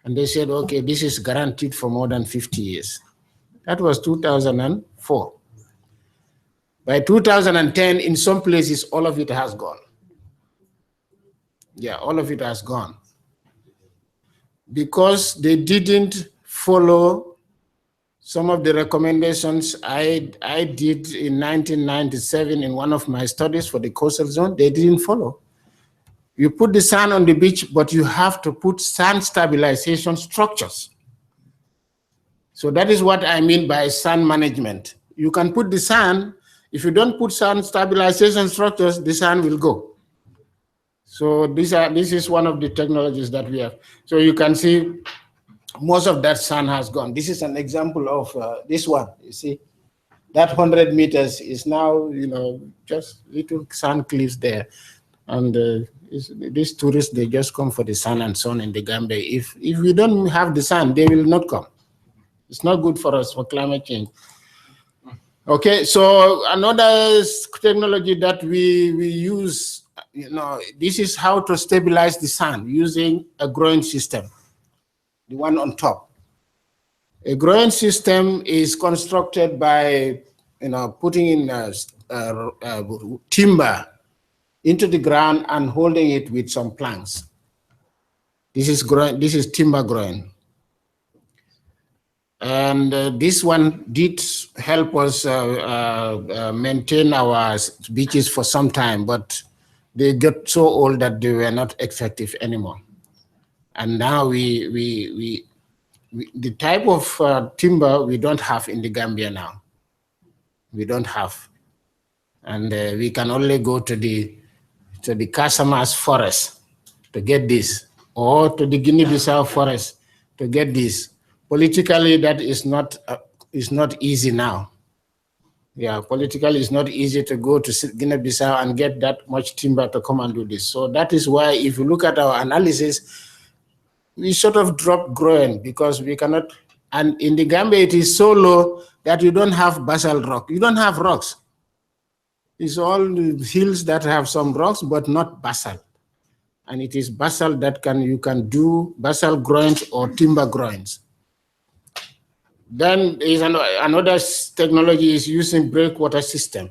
And they said, okay, this is guaranteed for more than 50 years. That was 2004. By 2010, in some places, all of it has gone. Yeah, all of it has gone. Because they didn't follow some of the recommendations I did in 1997 in one of my studies for the coastal zone. They didn't follow. You put the sand on the beach, but you have to put sand stabilization structures. So that is what I mean by sand management. You can put the sand. If you don't put sand stabilization structures, the sand will go. So this is one of the technologies that we have. So you can see most of that sand has gone. This is an example of this one. You see, that 100 meters is now, just little sand cliffs there. And these tourists, they just come for the sand and so on in the Gambia. If we don't have the sand, they will not come. It's not good for us for climate change. Okay, so another technology that we use, this is how to stabilize the sand using a groin system. The one on top. A groin system is constructed by, putting in timber into the ground and holding it with some planks. This is timber groin. And this one did help us maintain our beaches for some time, but they got so old that they were not effective anymore. And now we the type of timber we don't have in the Gambia now. We don't have. And we can only go to the Casamas forest to get this, or to the Guinea-Bissau forest to get this. Politically, that is not easy now. Yeah, politically, it's not easy to go to Guinea-Bissau and get that much timber to come and do this. So that is why, if you look at our analysis, we sort of drop growing because we cannot. And in the Gambia, it is so low that you don't have basalt rock. You don't have rocks. It's all hills that have some rocks, but not basalt. And it is basalt that you can do basalt groins or timber groins. Then is another technology is using breakwater system,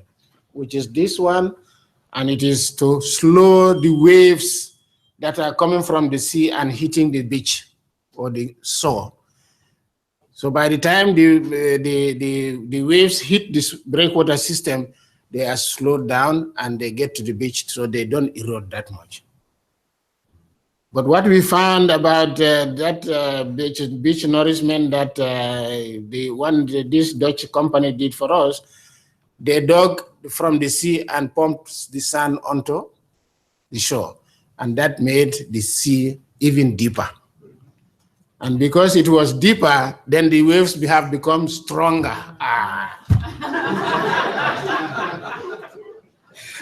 which is this one, and it is to slow the waves that are coming from the sea and hitting the beach or the shore. So by the time the waves hit this breakwater system, they are slowed down and they get to the beach, so they don't erode that much. But what we found about beach nourishment that this Dutch company did for us, they dug from the sea and pumped the sand onto the shore, and that made the sea even deeper. And because it was deeper, then the waves have become stronger.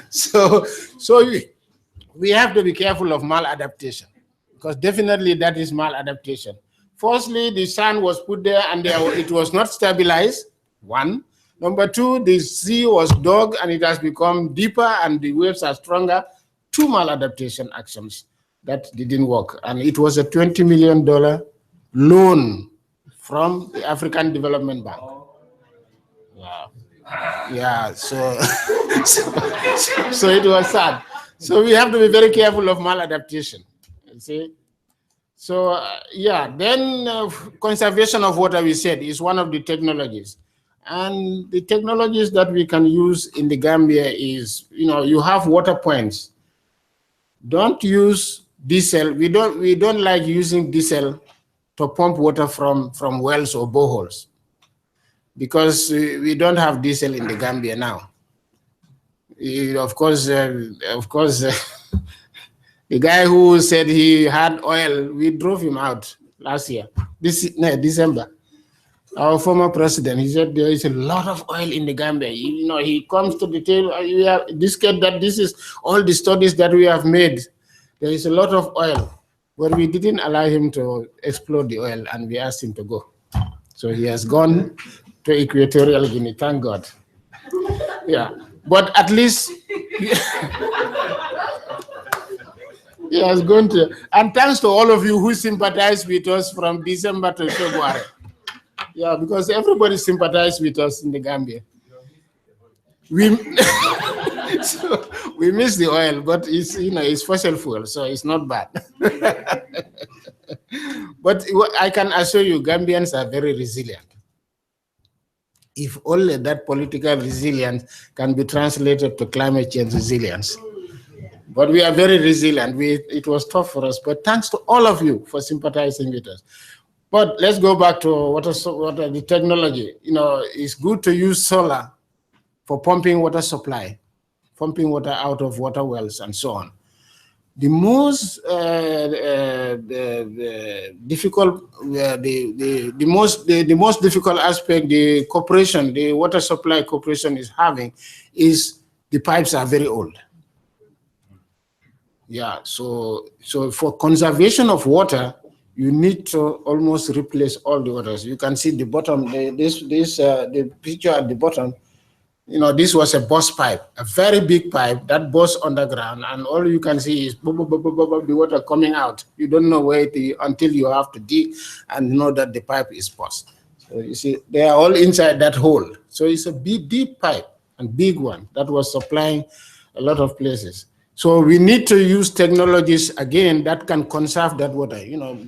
So we have to be careful of maladaptation, because definitely that is maladaptation. Firstly, the sand was put there and it was not stabilized, one. Number two, the sea was dug and it has become deeper and the waves are stronger. Two maladaptation actions that didn't work. And it was a $20 million loan from the African Development Bank. Wow. Yeah, so it was sad. So we have to be very careful of maladaptation, you see. So then conservation of water, we said, is one of the technologies. And the technologies that we can use in the Gambia is, you have water points. Don't use diesel. We don't like using diesel to pump water from wells or boreholes, because we don't have diesel in the Gambia now. Of course, the guy who said he had oil, we drove him out last year, December. Our former president, he said there is a lot of oil in the Gambia. He comes to the table, this is all the studies that we have made. There is a lot of oil, but we didn't allow him to explore the oil, and we asked him to go. So he has gone to Equatorial Guinea, thank God. Yeah, but at least he has gone to, and thanks to all of you who sympathized with us from December to February. Yeah, because everybody sympathized with us in the Gambia. So we miss the oil, but it's fossil fuel, so it's not bad. But I can assure you, Gambians are very resilient. If only that political resilience can be translated to climate change resilience. But we are very resilient. It was tough for us, but thanks to all of you for sympathizing with us. But let's go back to what the technology. It's good to use solar for pumping water supply, pumping water out of water wells and so on. The most difficult, the most difficult aspect the water supply corporation is having is the pipes are very old. Yeah, so for conservation of water, you need to almost replace all the waters. You can see the bottom, the picture at the bottom. This was a burst pipe, a very big pipe that burst underground, and all you can see is the water coming out. You don't know where until you have to dig and know that the pipe is burst. So you see, they are all inside that hole. So it's a big, deep pipe and big one that was supplying a lot of places. So we need to use technologies again that can conserve that water.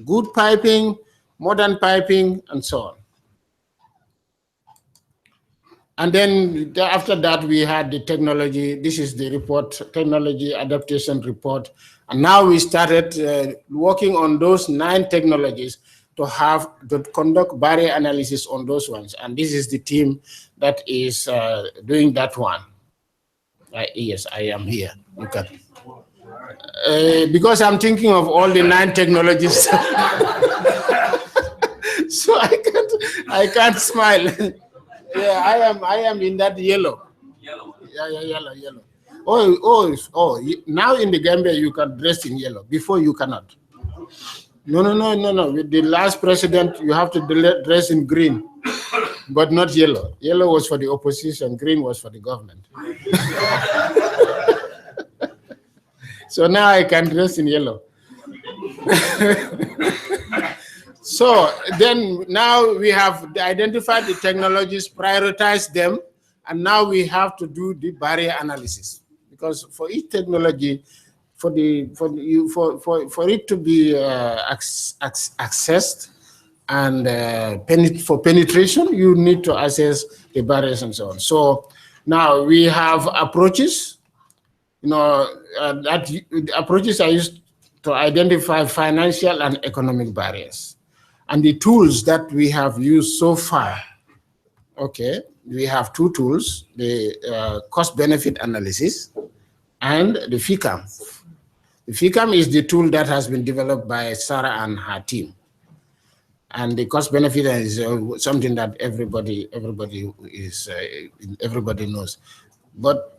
Good piping, modern piping, and so on. And then after that, we had the technology. This is the report, technology adaptation report. And now we started working on those 9 technologies. to conduct barrier analysis on those ones. And this is the team that is doing that one. Yes, I am here. You can. Because I'm thinking of all the 9 technologies. So I can't smile. Yeah, I am in that yellow. Yellow. Yeah, yellow. Oh, now in the Gambia you can dress in yellow. Before you cannot. No. With the last president, you have to dress in green, but not yellow. Yellow was for the opposition, green was for the government. So now I can dress in yellow. So then now we have identified the technologies, prioritized them, and now we have to do the barrier analysis. Because for each technology, for it to be accessed and for penetration, you need to assess the barriers and so on. So now we have approaches. Approaches are used to identify financial and economic barriers. And the tools that we have used so far, okay, we have 2 tools, the cost-benefit analysis and the FICAM. The FICAM is the tool that has been developed by Sarah and her team. And the cost-benefit is something that everybody knows. But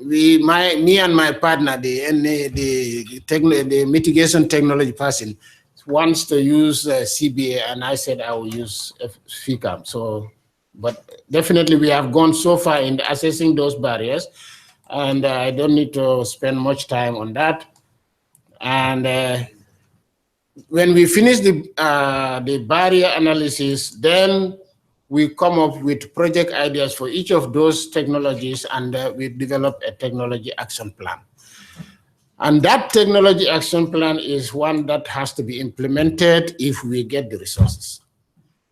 me and my partner, the mitigation technology person, wants to use CBA, and I said I will use FICAM. So, but definitely we have gone so far in assessing those barriers, and I don't need to spend much time on that. And when we finish the barrier analysis, then we come up with project ideas for each of those technologies, and we develop a technology action plan. And that technology action plan is one that has to be implemented if we get the resources.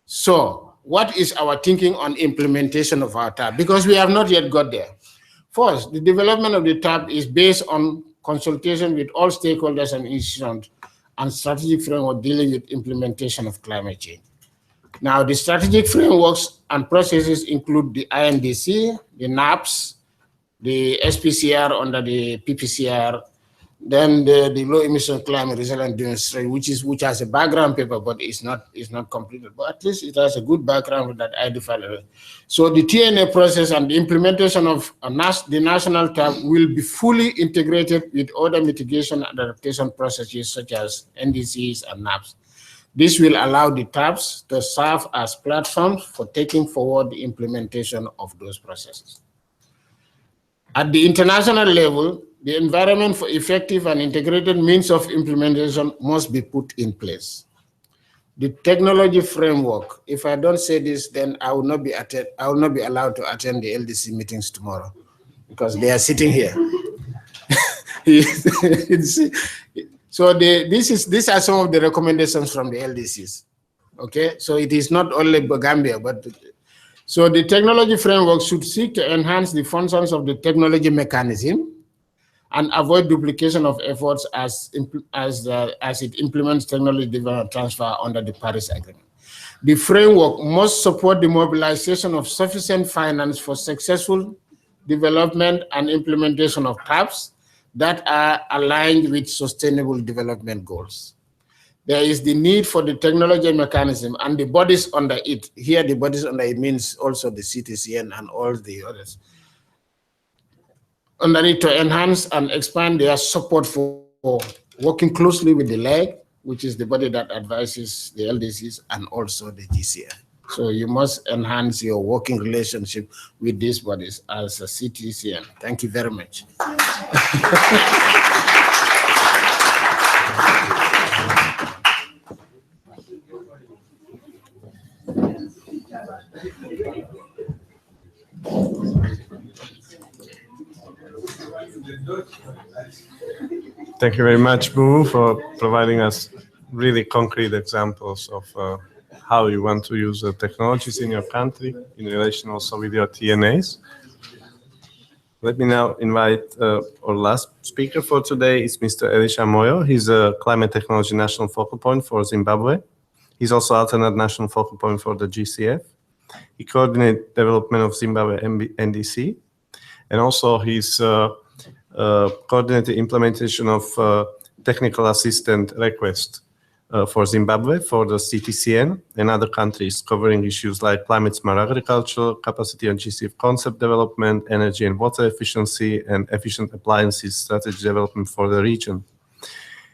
So what is our thinking on implementation of our TAP? Because we have not yet got there. First, the development of the TAP is based on consultation with all stakeholders and institutions and strategic framework dealing with implementation of climate change. Now, the strategic frameworks and processes include the INDC, the NAPS, the SPCR under the PPCR, then the low emission climate resilient demonstration, which has a background paper, but it's not completed. But at least it has a good background with that identifier. So the TNA process and the implementation of the national TAP will be fully integrated with other mitigation and adaptation processes such as NDCs and NAPs. This will allow the TAPs to serve as platforms for taking forward the implementation of those processes. At the international level, the environment for effective and integrated means of implementation must be put in place. The technology framework, if I don't say this, then I will not be allowed to attend the LDC meetings tomorrow because they are sitting here. So these are some of the recommendations from the LDCs. Okay, so it is not only Gambia, but so the technology framework should seek to enhance the functions of the technology mechanism and avoid duplication of efforts as it implements technology development transfer under the Paris Agreement. The framework must support the mobilization of sufficient finance for successful development and implementation of TAPs that are aligned with sustainable development goals. There is the need for the technology mechanism and the bodies under it. Here, the bodies under it means also the CTCN and all the others. Under it to enhance and expand their support for working closely with the LEG, which is the body that advises the LDCs, and also the GCI. So you must enhance your working relationship with these bodies as a CTCN. Thank you very much. Thank you very much, Boo, for providing us really concrete examples of how you want to use the technologies in your country in relation also with your TNAs. Let me now invite our last speaker for today is Mr. Elisha Moyo. He's a climate technology national focal point for Zimbabwe. He's also alternate national focal point for the GCF. He coordinates development of Zimbabwe NDC, and also he's coordinated implementation of technical assistant request for Zimbabwe, for the CTCN and other countries, covering issues like climate smart agriculture, capacity on GCF concept development, energy and water efficiency, and efficient appliances strategy development for the region.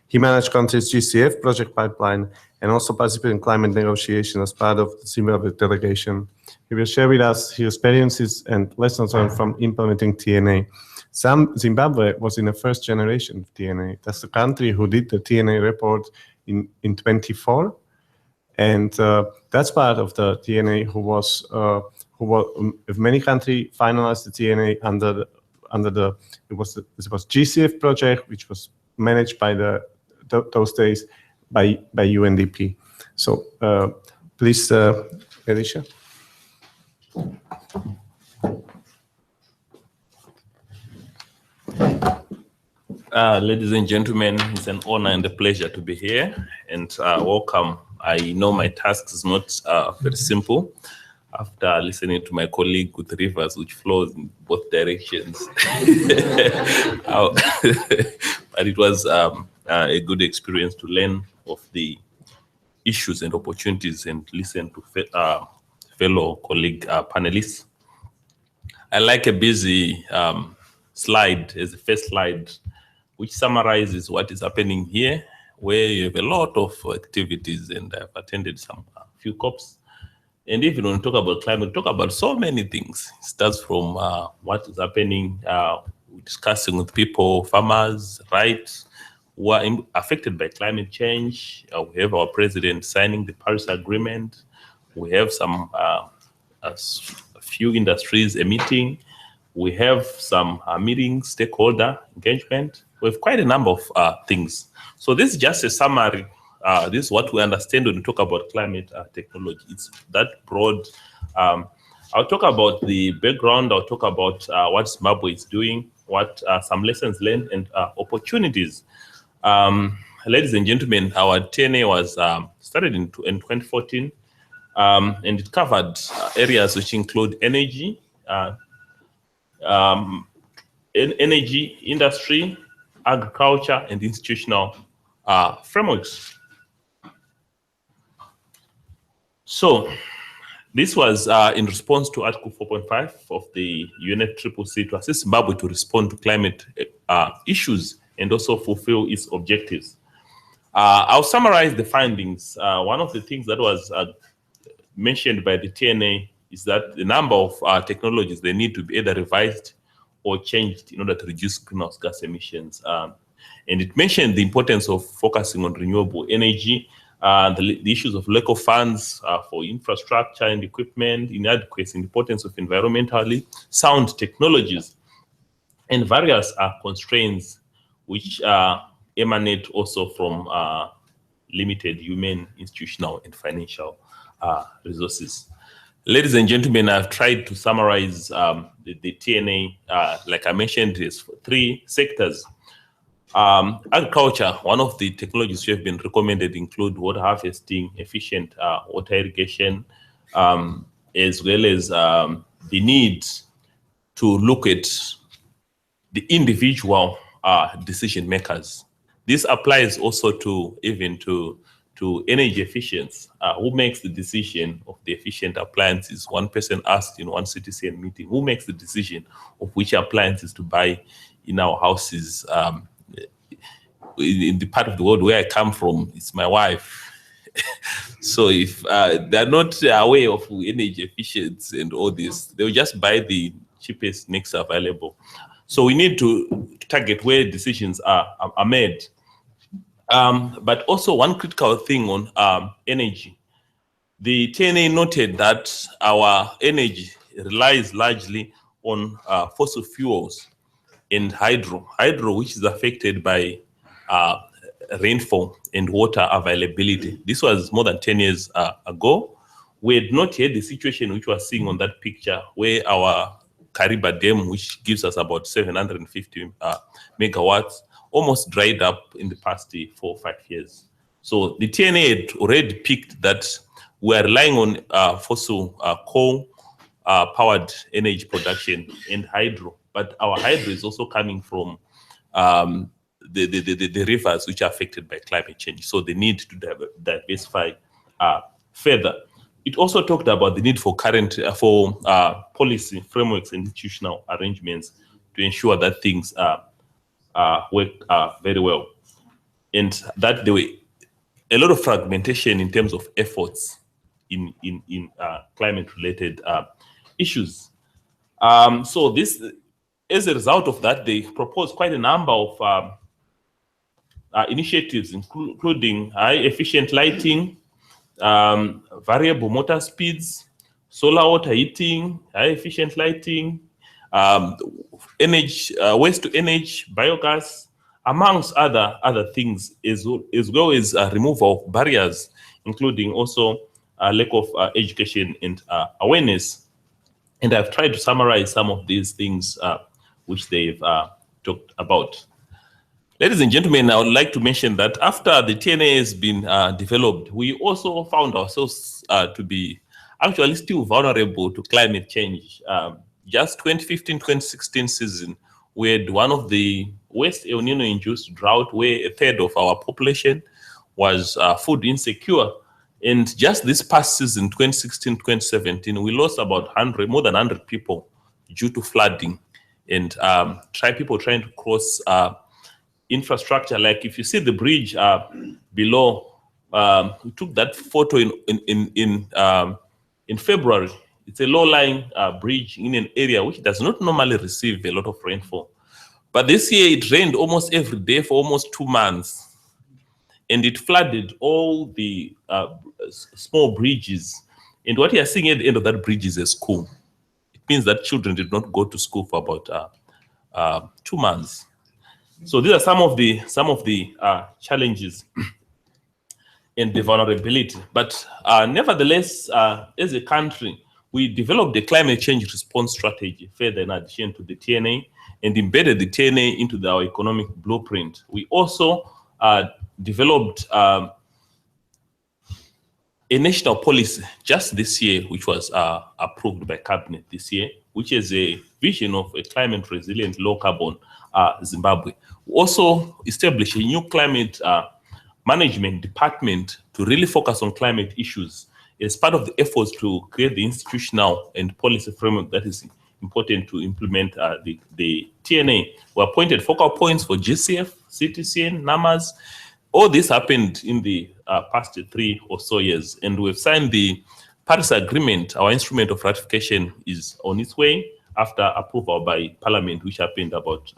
He managed countries' GCF project pipeline and also participated in climate negotiation as part of the Zimbabwe delegation. He will share with us his experiences and lessons learned from implementing TNA. Zimbabwe was in the first generation of TNA. That's the country who did the TNA report in 24, and that's part of the TNA if many countries finalized the TNA under the it was GCF project, which was managed by those days by UNDP. So please, Elisha. Ladies and gentlemen, it's an honor and a pleasure to be here, and welcome. I know my task is not very simple after listening to my colleague with rivers which flows in both directions. But it was a good experience to learn of the issues and opportunities and listen to fellow colleague panelists. I like a busy slide as the first slide, which summarizes what is happening here, where you have a lot of activities, and I've attended few COPs. And even when we talk about climate, we talk about so many things. It starts from what is happening, discussing with people, farmers, rights, who are affected by climate change. We have our president signing the Paris Agreement. We have a few industries emitting. We have some meetings, stakeholder engagement. We have quite a number of things. So this is just a summary. This is what we understand when we talk about climate technology. It's that broad. I'll talk about the background. I'll talk about what Zimbabwe is doing, what some lessons learned and opportunities. Ladies and gentlemen, our TNA was started in 2014, and it covered areas which include energy, energy, industry, agriculture, and institutional frameworks. So this was in response to Article 4.5 of the UNFCCC to assist Zimbabwe to respond to climate issues and also fulfill its objectives. I'll summarize the findings. One of the things that was mentioned by the TNA is that the number of technologies, they need to be either revised or changed in order to reduce greenhouse gas emissions. And it mentioned the importance of focusing on renewable energy, the issues of lack of funds for infrastructure and equipment, inadequacy, the importance of environmentally sound technologies, and various constraints which emanate also from limited human, institutional, and financial resources. Ladies and gentlemen, I've tried to summarize the TNA, like I mentioned, is three sectors. Agriculture, one of the technologies which have been recommended include water harvesting, efficient water irrigation, as well as the need to look at the individual decision makers. This applies also to even to energy efficiency. Who makes the decision of the efficient appliances? One person asked in one CTCN meeting, who makes the decision of which appliances to buy in our houses? In the part of the world where I come from, it's my wife. So if they're not aware of energy efficiency and all this, they'll just buy the cheapest mix available. So we need to target where decisions are made. But also one critical thing on energy. The TNA noted that our energy relies largely on fossil fuels and hydro, which is affected by rainfall and water availability. This was more than 10 years ago. We had not yet the situation which we are seeing on that picture, where our Kariba Dam, which gives us about 750 megawatts, almost dried up in the past 4 or 5 years. So the TNA had already picked that we are relying on fossil coal powered energy production and hydro, but our hydro is also coming from the rivers which are affected by climate change. So the need to diversify further. It also talked about the need for policy frameworks and institutional arrangements to ensure that things work very well, and that there were a lot of fragmentation in terms of efforts in climate-related issues. So this, as a result of that, they proposed quite a number of initiatives, including high-efficient lighting, variable motor speeds, solar water heating, high-efficient lighting, energy, waste-to-energy, biogas, amongst other things, as well as removal of barriers, including also lack of education and awareness. And I've tried to summarize some of these things which they've talked about. Ladies and gentlemen, I would like to mention that after the TNA has been developed, we also found ourselves to be actually still vulnerable to climate change. Just 2015-2016 season, we had one of the worst El Nino-induced drought where a third of our population was food insecure. And just this past season, 2016-2017, we lost about more than 100 people due to flooding and people trying to cross infrastructure. Like if you see the bridge below, we took that photo in February. It's a low-lying bridge in an area which does not normally receive a lot of rainfall. But this year it rained almost every day for almost 2 months. And it flooded all the small bridges. And what you are seeing at the end of that bridge is a school. It means that children did not go to school for about 2 months. So these are some of the challenges and the vulnerability. But nevertheless, as a country, we developed a climate change response strategy further in addition to the TNA and embedded the TNA into our economic blueprint. We also developed a national policy just this year, which was approved by cabinet this year, which is a vision of a climate resilient, low carbon Zimbabwe. We also established a new climate management department to really focus on climate issues as part of the efforts to create the institutional and policy framework that is important to implement the TNA. We appointed focal points for GCF, CTCN, NAMAs. All this happened in the past 3 or so years, and we've signed the Paris Agreement. Our instrument of ratification is on its way after approval by Parliament, which happened about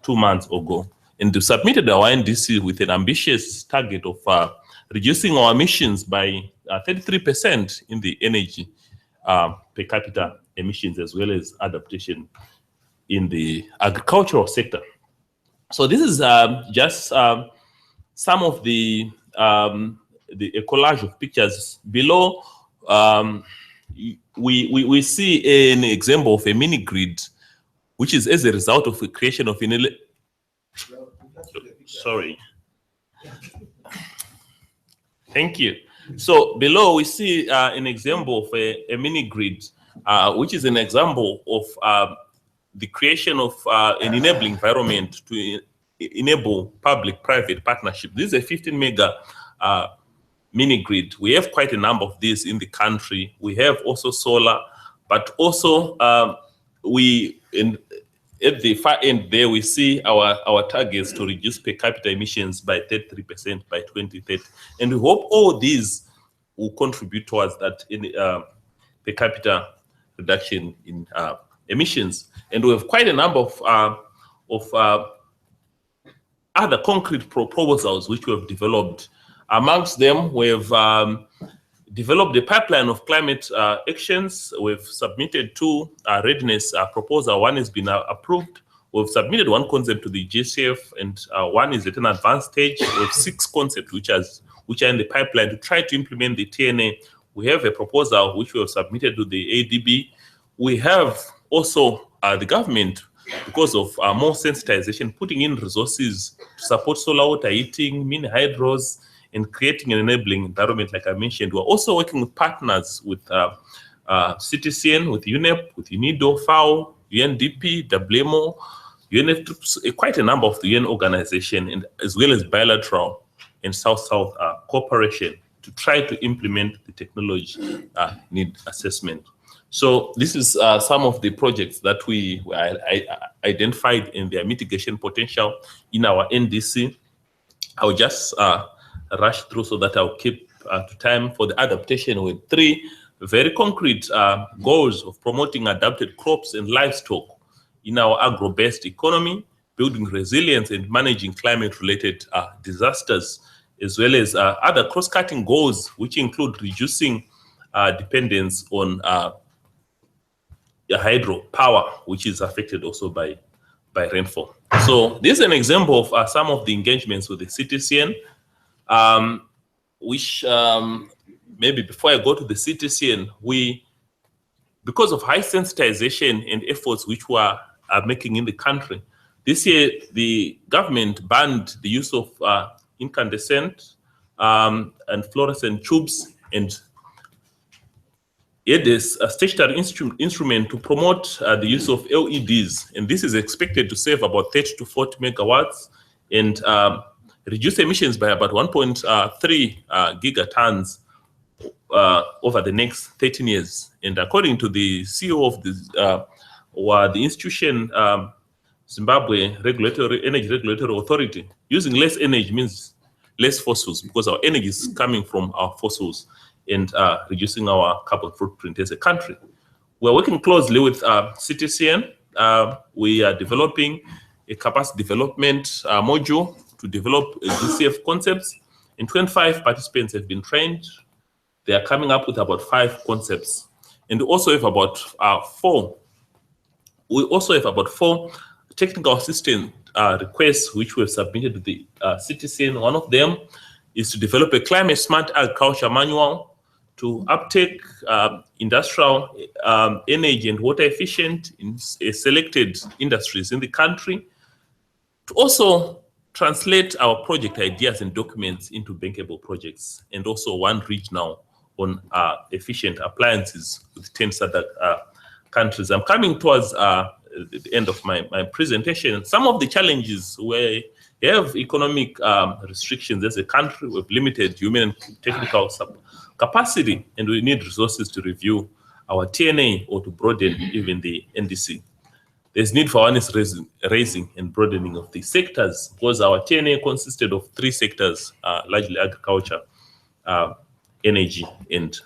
2 months ago. And we submitted our NDC with an ambitious target of reducing our emissions by 33% in the energy per capita emissions, as well as adaptation in the agricultural sector. So this is just some of the collage of pictures. Below, we see an example of a mini grid, which is as a result of the creation of an sorry. Thank you. So below we see an example of a mini grid, which is an example of the creation of an enabling environment to enable public-private partnership. This is a 15 mega mini grid. We have quite a number of these in the country. We have also solar, but also at the far end there, we see our targets to reduce per capita emissions by 33% by 2030. And we hope all these will contribute towards that in per capita reduction in emissions. And we have quite a number of other concrete proposals which we have developed. Amongst them, we have developed a pipeline of climate actions. We've submitted 2 readiness proposals. One has been approved. We've submitted 1 concept to the GCF, and 1 is at an advanced stage. We have 6 concepts which are in the pipeline to try to implement the TNA. We have a proposal which we have submitted to the ADB. We have also the government, because of more sensitization, putting in resources to support solar water heating, mini hydros, and creating an enabling environment, like I mentioned. We're also working with partners with CTCN, with UNEP, with UNIDO, FAO, UNDP, WMO, UNFCCC, quite a number of the UN organizations, and as well as bilateral and South-South cooperation to try to implement the technology need assessment. So this is some of the projects that we identified in their mitigation potential in our NDC. I'll just rush through so that I'll keep to time. For the adaptation with 3 very concrete goals of promoting adapted crops and livestock in our agro-based economy, building resilience and managing climate-related disasters, as well as other cross-cutting goals, which include reducing dependence on hydropower, which is affected also by rainfall. So this is an example of some of the engagements with the CTCN, which maybe before I go to the CTCN, because of high sensitization and efforts which we are making in the country, this year the government banned the use of incandescent and fluorescent tubes, and it is a statutory instrument to promote the use of LEDs, and this is expected to save about 30 to 40 megawatts and reduce emissions by about 1.3 gigatons over the next 13 years. And according to the CEO of the institution, Zimbabwe Energy Regulatory Authority, using less energy means less fossils, because our energy is coming from our fossils, and reducing our carbon footprint as a country. We're working closely with CTCN. We are developing a capacity development module to develop DCF concepts, and 25 participants have been trained. They are coming up with about 5 concepts. And we also have about 4 technical assistance requests which we have submitted to the CTCN. One of them is to develop a climate smart agriculture manual to uptake industrial energy and water efficient in selected industries in the country, to also translate our project ideas and documents into bankable projects, and also one regional on efficient appliances with 10 other countries. I'm coming towards the end of my presentation. Some of the challenges where we have economic restrictions as a country, we've limited human and technical capacity, and we need resources to review our TNA or to broaden even the NDC. There's need for awareness raising and broadening of the sectors, because our TNA consisted of 3 sectors, largely agriculture, energy, and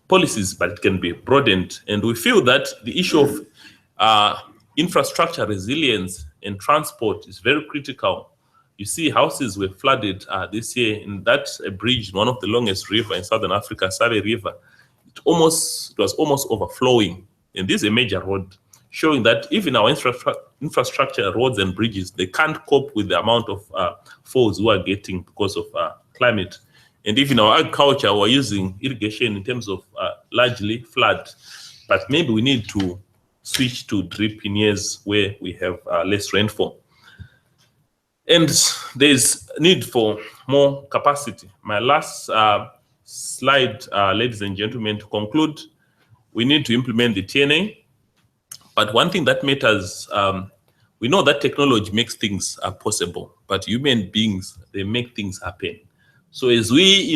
policies, but it can be broadened. And we feel that the issue of infrastructure resilience and transport is very critical. You see, houses were flooded this year, and that's a bridge, one of the longest river in Southern Africa, Save River. It was almost overflowing, and this is a major road, showing that even our infrastructure, roads and bridges, they can't cope with the amount of falls we are getting because of climate. And even our agriculture, we're using irrigation in terms of largely flood, but maybe we need to switch to drip in years where we have less rainfall. And there's need for more capacity. My last slide, ladies and gentlemen, to conclude, we need to implement the TNA. But one thing that matters, we know that technology makes things possible, but human beings, they make things happen. So as we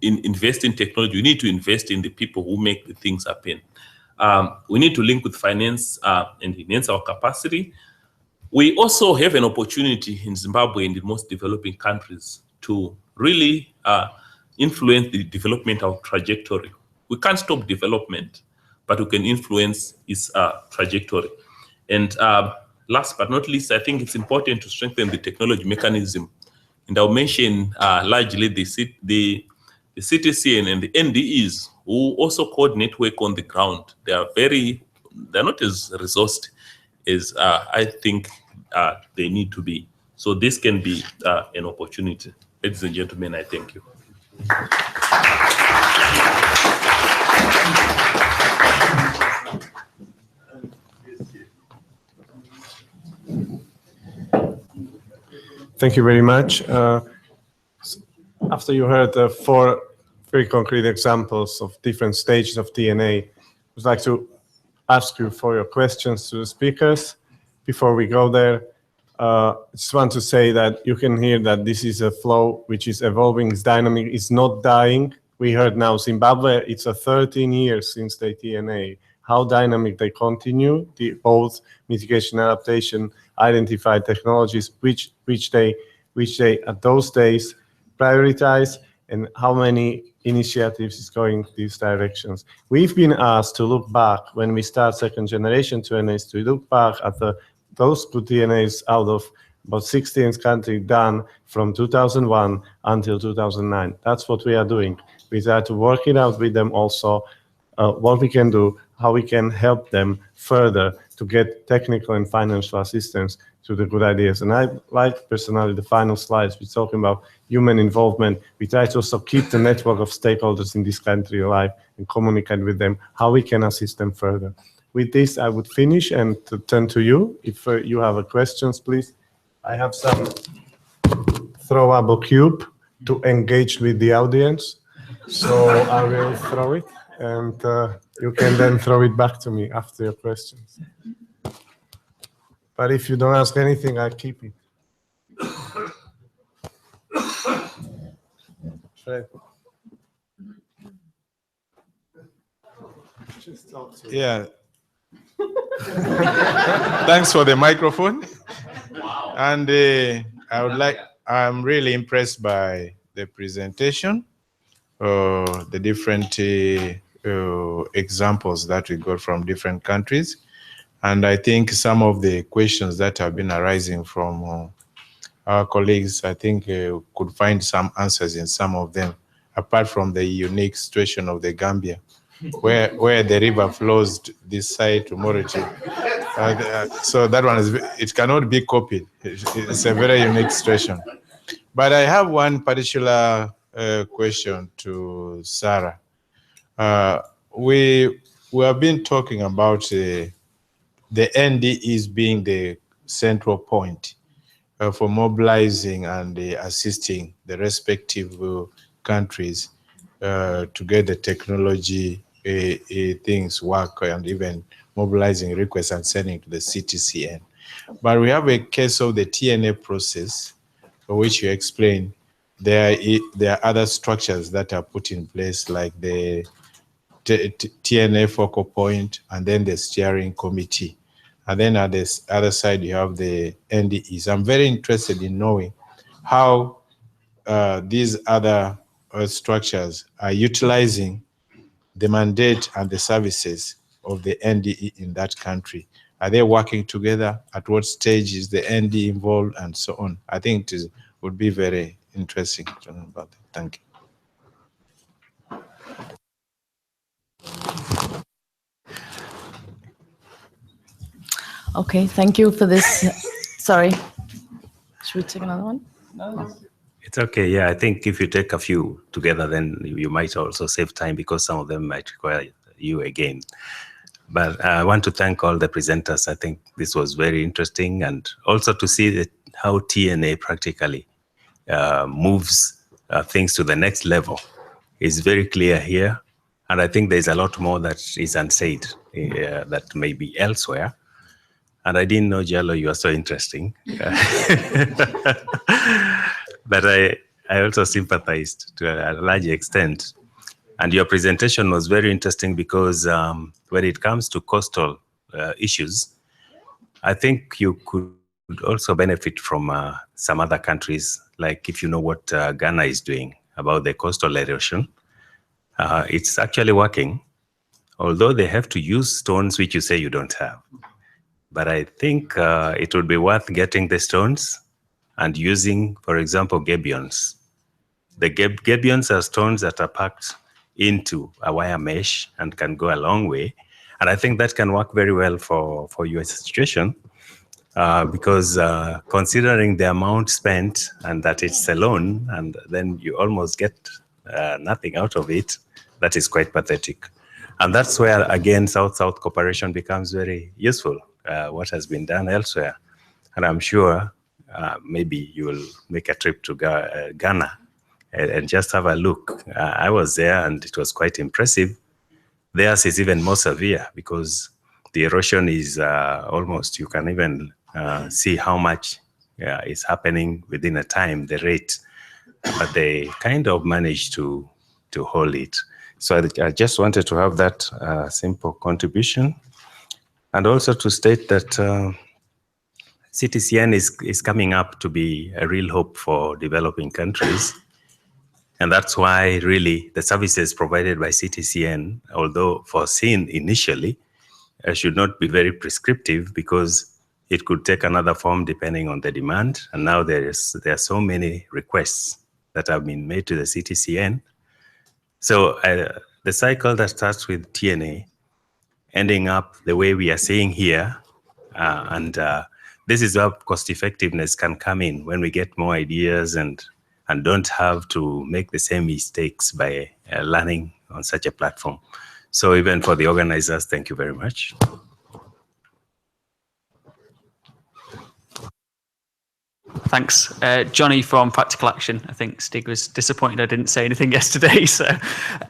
invest in technology, we need to invest in the people who make the things happen. We need to link with finance and enhance our capacity. We also have an opportunity in Zimbabwe and in most developing countries to really influence the developmental trajectory. We can't stop development, but we can influence its trajectory. And last but not least, I think it's important to strengthen the technology mechanism. And I'll mention largely the CTCN and the NDEs, who also coordinate work on the ground. They're not as resourced as I think they need to be. So this can be an opportunity. Ladies and gentlemen, I thank you. Thank you very much. after you heard 4 very concrete examples of different stages of TNA, I would like to ask you for your questions to the speakers. Before we go there, I just want to say that you can hear that this is a flow which is evolving, it's dynamic, it's not dying. We heard now Zimbabwe, it's 13 years since they TNA. How dynamic they continue, both mitigation and adaptation identified technologies which they at those days prioritize, and how many initiatives is going these directions. We've been asked to look back when we start second generation TNAs, to look back at those good TNAs out of about 16 countries done from 2001 until 2009. That's what we are doing. We try to work it out with them also, what we can do, how we can help them further to get technical and financial assistance to the good ideas. And I like personally the final slides, we're talking about human involvement. We try to also keep the network of stakeholders in this country alive and communicate with them how we can assist them further. With this, I would finish and to turn to you. If you have questions, please. I have some throwable cube to engage with the audience. So I will throw it, and you can then throw it back to me after your questions. But if you don't ask anything, I'll keep it. Fred. Yeah. Thanks for the microphone. Wow. And I'm really impressed by the presentation, the different examples that we got from different countries. And I think some of the questions that have been arising from our colleagues, I think could find some answers in some of them, apart from the unique situation of the Gambia, where the river flows this side to Moroti. So that one it cannot be copied. It's a very unique situation. But I have one particular question to Sarah. We have been talking about the NDEs being the central point for mobilizing and assisting the respective countries to get the technology things work, and even mobilizing requests and sending to the CTCN. But we have a case of the TNA process, for which you explained there are other structures that are put in place, like the TNA focal point, and then the steering committee. And then at this other side, you have the NDEs. I'm very interested in knowing how these other structures are utilizing the mandate and the services of the NDE in that country. Are they working together? At what stage is the NDE involved, and so on? I think it would be very interesting to know about that. Thank you. Okay, thank you for this. Sorry. Should we take another one? No. It's okay. Yeah, I think if you take a few together, then you might also save time, because some of them might require you again. But I want to thank all the presenters. I think this was very interesting, and also to see how TNA practically moves things to the next level is very clear here. And I think there's a lot more that is unsaid that may be elsewhere. And I didn't know, Jallo, you are so interesting. But I also sympathized to a large extent. And your presentation was very interesting because when it comes to coastal issues, I think you could also benefit from some other countries, like if you know what Ghana is doing about the coastal erosion. It's actually working, although they have to use stones which you say you don't have. But I think it would be worth getting the stones and using, for example, gabions. The gabions are stones that are packed into a wire mesh and can go a long way. And I think that can work very well for your situation because considering the amount spent and that it's a loan, and then you almost get nothing out of it, that is quite pathetic. And that's where, again, South-South cooperation becomes very useful, what has been done elsewhere. And I'm sure maybe you will make a trip to Ghana and just have a look. I was there and it was quite impressive. Theirs is even more severe because the erosion is almost, you can even see how much is happening within a time, the rate, but they kind of managed to hold it. So I just wanted to have that simple contribution, and also to state that CTCN is coming up to be a real hope for developing countries. And that's why really the services provided by CTCN, although foreseen initially, should not be very prescriptive because it could take another form depending on the demand. And now there are so many requests that have been made to the CTCN. So the cycle that starts with TNA, ending up the way we are seeing here, and this is where cost effectiveness can come in when we get more ideas and don't have to make the same mistakes by learning on such a platform. So even for the organizers, thank you very much. Thanks. Johnny from Practical Action. I think Stig was disappointed I didn't say anything yesterday. So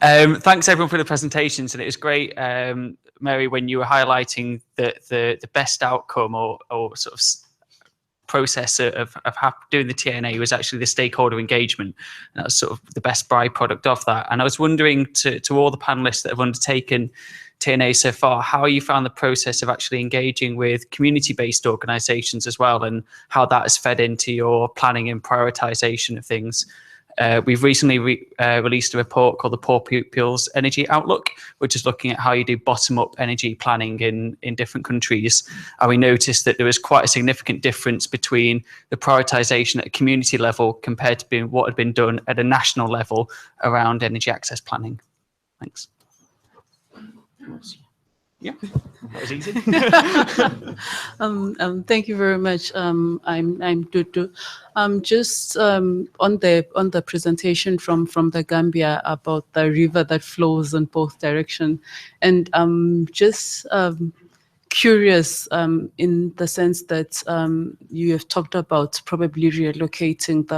thanks everyone for the presentations. And it was great, Mary, when you were highlighting the best outcome or sort of process of doing the TNA was actually the stakeholder engagement. And that was sort of the best byproduct of that. And I was wondering to all the panelists that have undertaken TNA so far, how you found the process of actually engaging with community-based organizations as well, and how that has fed into your planning and prioritization of things. We've recently released a report called the Poor Pupils Energy Outlook, which is looking at how you do bottom-up energy planning in different countries. And we noticed that there was quite a significant difference between the prioritization at a community level compared to what had been done at a national level around energy access planning. Thanks. Yeah, that was easy. Thank you very much. I'm Dudu. Just on the presentation from the Gambia about the river that flows in both directions, and just curious in the sense that you have talked about probably relocating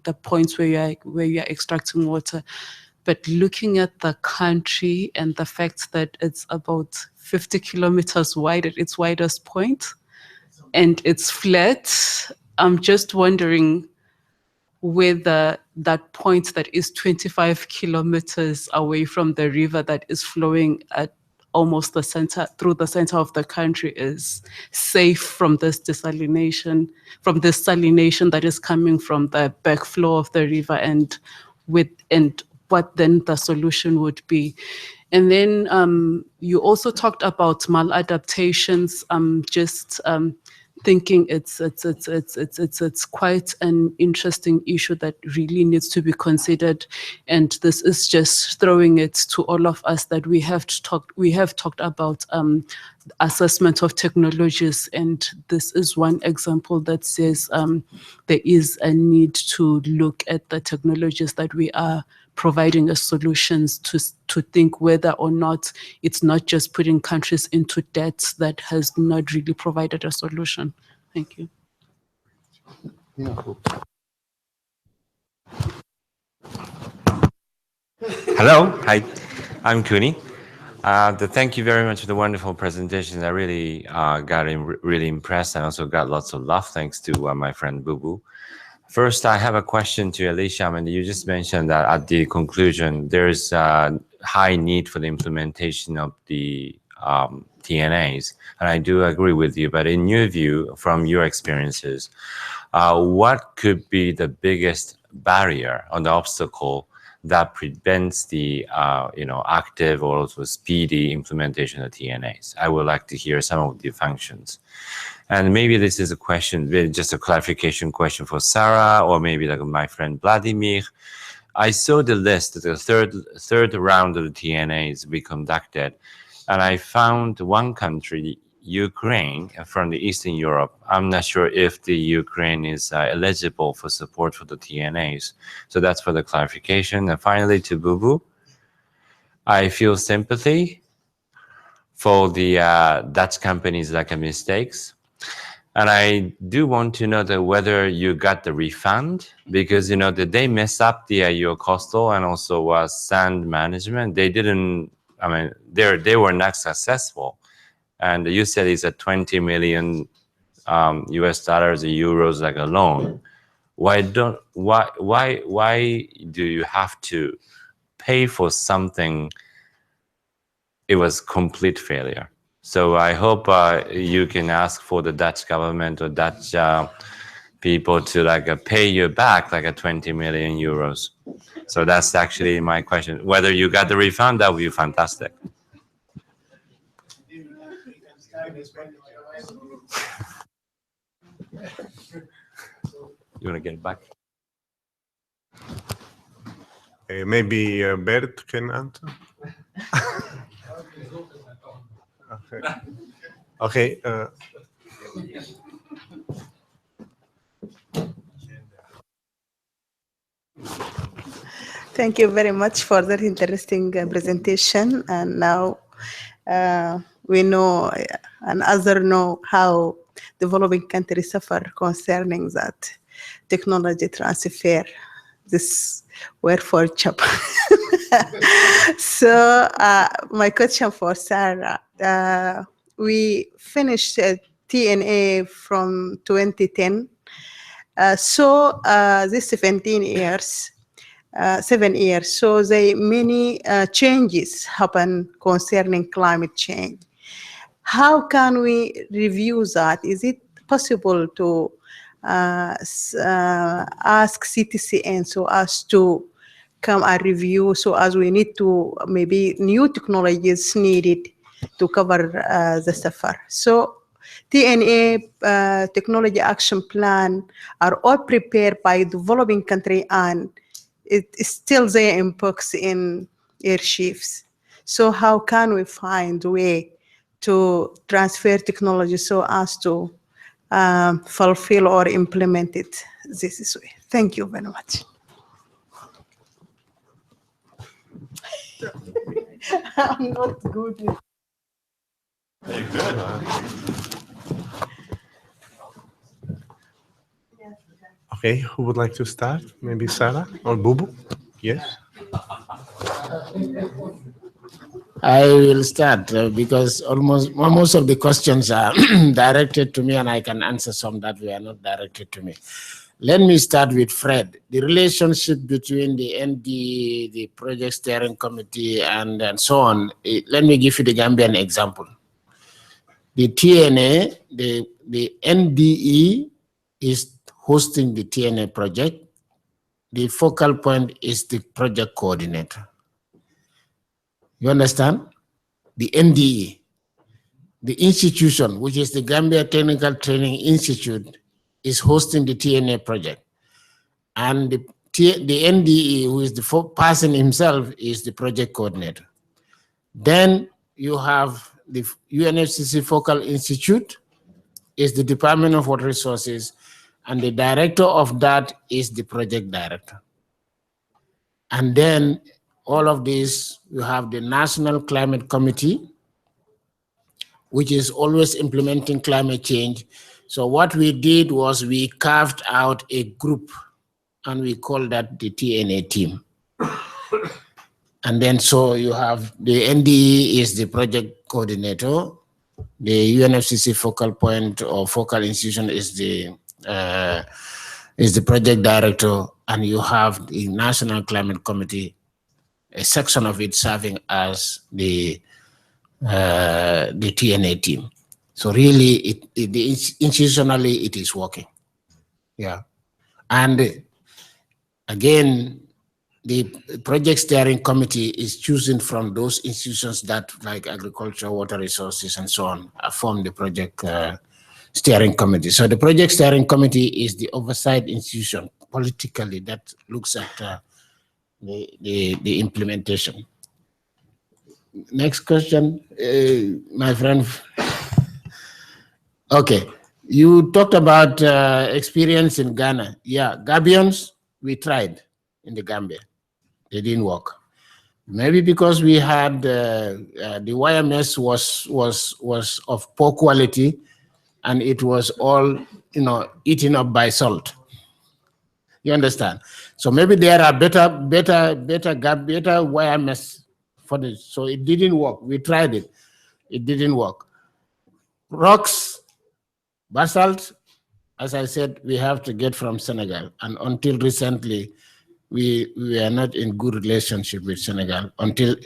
the points where you are extracting water. But looking at the country and the fact that it's about 50 kilometers wide at its widest point, and it's flat, I'm just wondering whether that point that is 25 kilometers away from the river that is flowing at almost the center, through the center of the country, is safe from this desalination, from this salination that is coming from the backflow of the river, and what then the solution would be. And then you also talked about maladaptations. Just thinking it's quite an interesting issue that really needs to be considered. And this is just throwing it to all of us that we have talked about assessment of technologies, and this is one example that says there is a need to look at the technologies that we are providing as solutions to think whether or not it's not just putting countries into debt that has not really provided a solution. Thank you. Hello, hi, I'm Kuni. Thank you very much for the wonderful presentation. I really got really impressed and also got lots of love thanks to my friend Boo Boo. First, I have a question to Alicia. I mean, you just mentioned that at the conclusion, there's a high need for the implementation of the TNAs, and I do agree with you. But in your view, from your experiences, what could be the biggest barrier or the obstacle that prevents the active or also speedy implementation of TNAs? I would like to hear some of the functions. And maybe this is a question, just a clarification question for Sarah, or maybe like my friend Vladimir. I saw the list, the third round of the TNAs we conducted, and I found one country, Ukraine, from the Eastern Europe. I'm not sure if the Ukraine is eligible for support for the TNAs. So that's for the clarification. And finally, to Boo Boo, I feel sympathy for the Dutch companies like mistakes. And I do want to know that whether you got the refund, because, you know, did they mess up your coastal and also sand management? They didn't, I mean, they were not successful. And you said it's a 20 million US dollars or euros like a loan. Why do you have to pay for something? It was complete failure. So I hope you can ask for the Dutch government or Dutch people to like pay you back like a 20 million euros. So that's actually my question. Whether you got the refund, that would be fantastic. You want to get it back? Maybe Bert can answer. Okay. Thank you very much for that interesting presentation. And now we know and others know how developing countries suffer concerning that technology transfer. This word for chap. So my question for Sarah, we finished TNA from 2010. So this 17 years, 7 years, so many changes happen concerning climate change. How can we review that? Is it possible to ask CTCN so as to come and review, so as we need to, maybe new technologies needed to cover the suffer. So TNA Technology Action Plan are all prepared by developing country, and it is still there in books in archives. So how can we find a way to transfer technology so as to fulfill or implement it this way? Thank you very much. I'm not good with. Okay, who would like to start? Maybe Sarah or Bubu? Yes. I will start because most of the questions are directed to me, and I can answer some that were not directed to me. Let me start with Fred. The relationship between the ND, the Project Steering Committee, and so on. Let me give you the Gambian example. The TNA, the NDE is hosting the TNA project. The focal point is the project coordinator. You understand? The NDE, the institution, which is the Gambia Technical Training Institute, is hosting the TNA project. And the NDE, who is the person himself, is the project coordinator. Then you have the UNFCCC Focal Institute, is the Department of Water Resources, and the director of that is the project director. And then all of this, you have the National Climate Committee, which is always implementing climate change. So what we did was we carved out a group, and we call that the TNA team. And then so you have the NDE is the project coordinator, the UNFCCC focal point or focal institution is the project director, and you have the National Climate Committee, a section of it serving as the TNA team. So really, institutionally, it is working. Yeah. And again, the project steering committee is choosing from those institutions that, like agriculture, water resources, and so on, form the project steering committee. So the project steering committee is the oversight institution politically that looks at the implementation. Next question, my friend. Okay, you talked about experience in Ghana. Yeah, Gambians, we tried in the Gambia. They didn't work. Maybe because we had the YMS was of poor quality, and it was all, eaten up by salt. You understand? So maybe there are better wire mesh for this. So it didn't work. We tried it. It didn't work. Rocks, basalt, as I said, we have to get from Senegal. And until recently, we were not in good relationship with Senegal until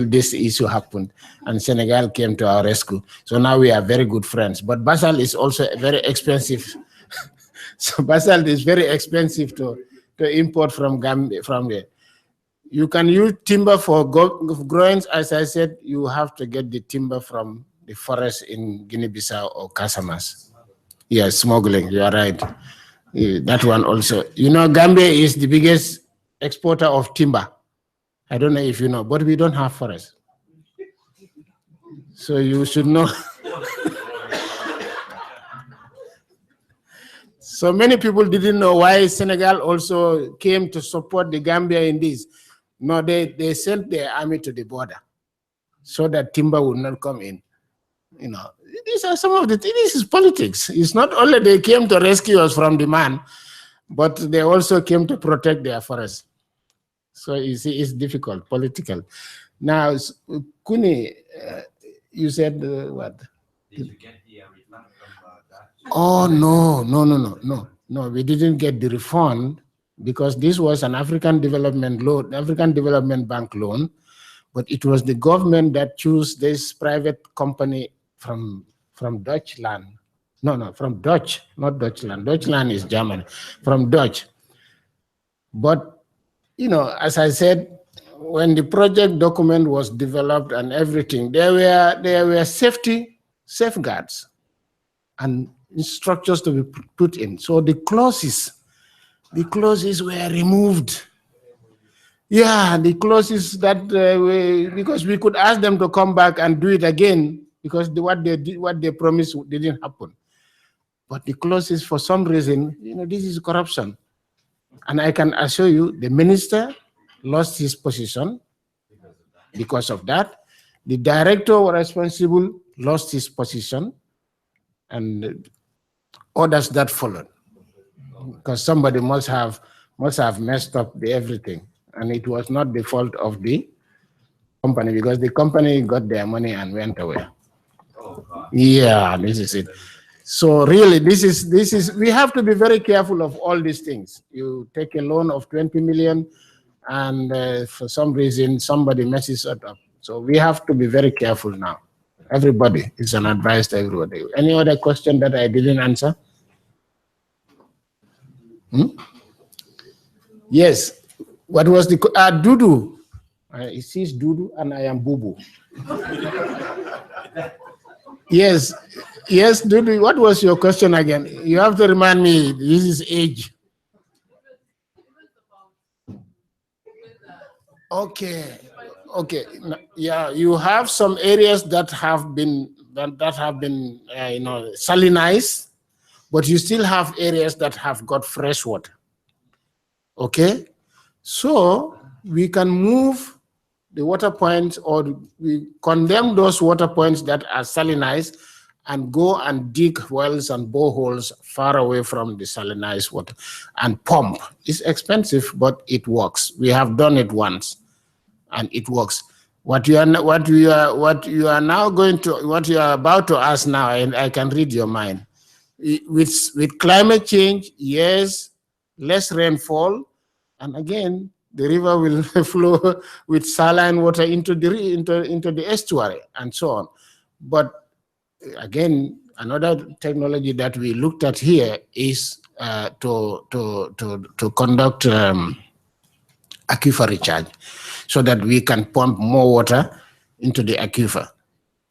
this issue happened and Senegal came to our rescue. So now we are very good friends. But basalt is also very expensive. So basalt is very expensive to import from Gambia. From there, you can use timber for growing. As I said, you have to get the timber from the forest in Guinea-Bissau or Casamas. Yes, smuggling. You are right. That one also. Gambia is the biggest exporter of timber. I don't know if you know, but we don't have forest. So you should know. So many people didn't know why Senegal also came to support the Gambia in this. No, they sent their army to the border so that timber would not come in. These are some of the things. This is politics. It's not only they came to rescue us from the man, but they also came to protect their forest. So you see, it's difficult, political. Now, Kuni, you said what? Did you get the refund from that? Oh, no. We didn't get the refund because this was an African Development Bank loan, but it was the government that chose this private company from Deutschland. No, from Dutch, not Deutschland. Deutschland is Germany. From Dutch. But, as I said, when the project document was developed and everything, there were safeguards and structures to be put in. So the clauses were removed. Yeah, the clauses that because we could ask them to come back and do it again because what they promised didn't happen. But the clauses, for some reason, this is corruption. And I can assure you, the minister lost his position because of that. The director responsible lost his position, and others that followed, because somebody must have messed up everything, and it was not the fault of the company because the company got their money and went away. Yeah, this is it. So really, this is we have to be very careful of all these things. You take a loan of 20 million, and for some reason somebody messes it up. So we have to be very careful now. Everybody, it's an advice to everybody. Any other question that I didn't answer? Yes. What was the Dudu? It says Dudu, and I am Bubu. Yes, Dudu. What was your question again? You have to remind me. This is age. Okay. Yeah, you have some areas that have been salinized, but you still have areas that have got fresh water. Okay, so we can move the water points, or we condemn those water points that are salinized and go and dig wells and boreholes far away from the salinized water and pump. It's expensive, but it works. We have done it once, and it works. What you are about to ask now, and I can read your mind. With climate change, yes, less rainfall, and again the river will flow with saline water into the estuary and so on. But again, another technology that we looked at here is to conduct aquifer recharge, so that we can pump more water into the aquifer.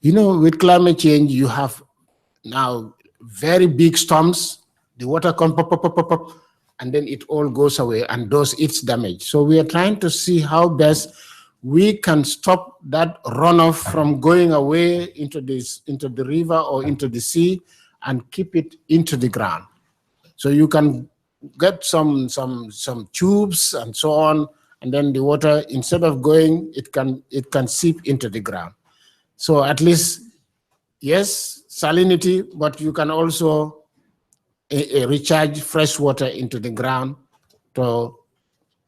With climate change, you have now very big storms. The water comes pop, and then it all goes away and does its damage. So we are trying to see how best we can stop that runoff from going away into the river or into the sea and keep it into the ground. So you can get some tubes and so on, and then the water, instead of going, it can seep into the ground. So at least, yes, salinity, but you can also recharge fresh water into the ground to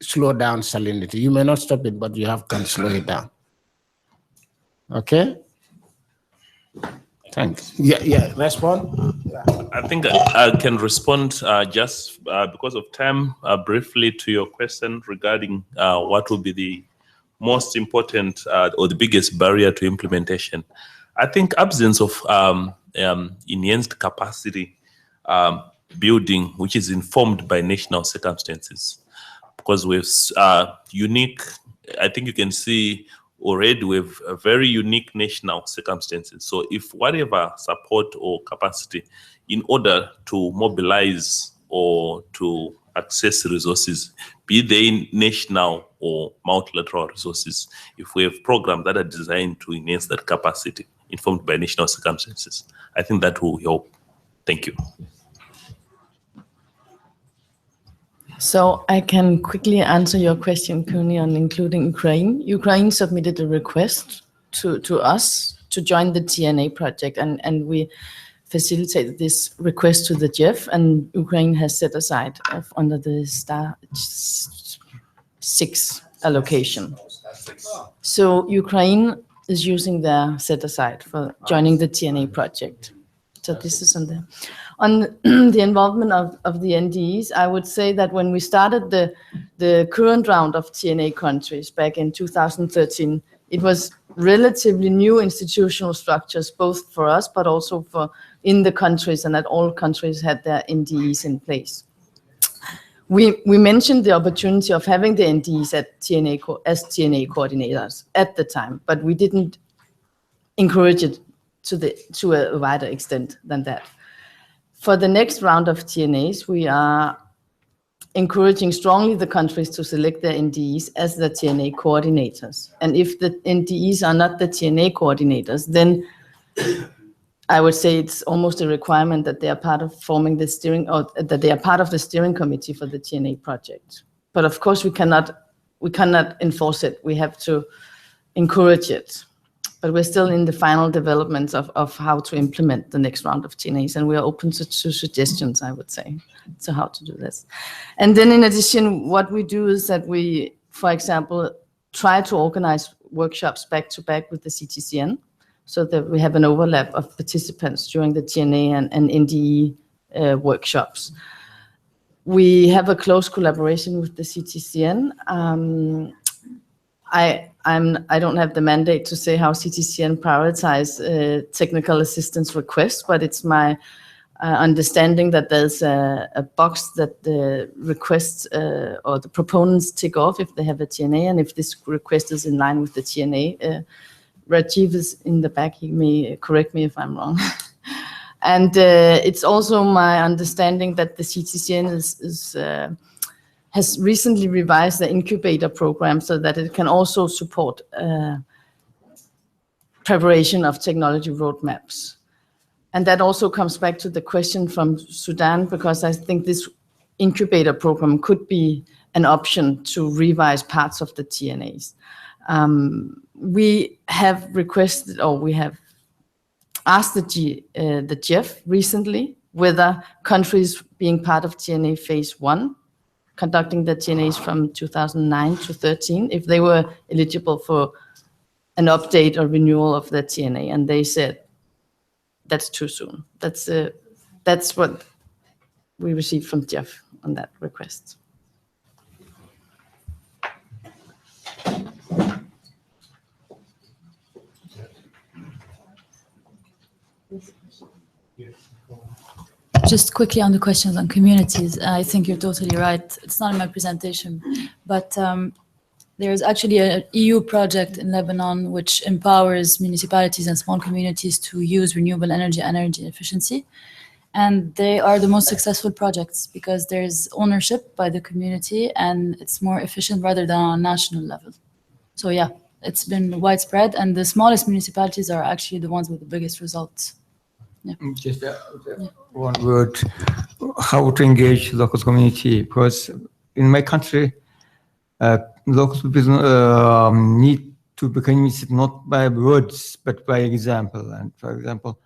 slow down salinity. You may not stop it, but you can slow it down. Okay? Thanks. Yeah, respond? Yeah. I think I can respond just because of time briefly to your question regarding what will be the most important or the biggest barrier to implementation. I think absence of enhanced capacity building, which is informed by national circumstances. Because we have unique, I think you can see already we have a very unique national circumstances. So if whatever support or capacity in order to mobilize or to access resources, be they national or multilateral resources, if we have programs that are designed to enhance that capacity informed by national circumstances, I think that will help. Thank you. So I can quickly answer your question, Kuni, on including Ukraine. Ukraine submitted a request to us to join the TNA project, and we facilitated this request to the GEF, and Ukraine has set aside under the Star 6 allocation. So Ukraine is using their set aside for joining the TNA project. So this is on there. On the involvement of the NDEs, I would say that when we started the current round of TNA countries back in 2013, it was relatively new institutional structures, both for us, but also for in the countries, and that all countries had their NDEs in place. We mentioned the opportunity of having the NDEs at TNA as TNA coordinators at the time, but we didn't encourage it to a wider extent than that. For the next round of TNAs, we are encouraging strongly the countries to select their NDEs as the TNA coordinators. And if the NDEs are not the TNA coordinators, then I would say it's almost a requirement that they are part of forming the steering, or that they are part of the steering committee for the TNA project. But of course, we cannot enforce it. We have to encourage it. But we're still in the final developments of how to implement the next round of TNAs, and we are open to suggestions, I would say, to how to do this. And then in addition, what we do is that we, for example, try to organize workshops back-to-back with the CTCN, so that we have an overlap of participants during the TNA and NDE workshops. We have a close collaboration with the CTCN. I don't have the mandate to say how CTCN prioritize technical assistance requests, but it's my understanding that there's a box that the requests or the proponents tick off if they have a TNA, and if this request is in line with the TNA. Rajiv is in the back, he may correct me if I'm wrong. And it's also my understanding that the CTCN has recently revised the incubator program so that it can also support preparation of technology roadmaps. And that also comes back to the question from Sudan, because I think this incubator program could be an option to revise parts of the TNAs. We have requested, or we have asked the GEF recently whether countries being part of TNA phase 1, conducting the TNAs from 2009 to 13, if they were eligible for an update or renewal of the TNA, and they said that's too soon. That's what we received from Jeff on that request. Just quickly on the questions on communities, I think you're totally right. It's not in my presentation, but there's actually an EU project in Lebanon which empowers municipalities and small communities to use renewable energy efficiency. And they are the most successful projects because there's ownership by the community and it's more efficient rather than on a national level. So yeah, it's been widespread, and the smallest municipalities are actually the ones with the biggest results. Yeah. Just one word, how to engage local community, because in my country, local business need to become not by words, but by example. And for example,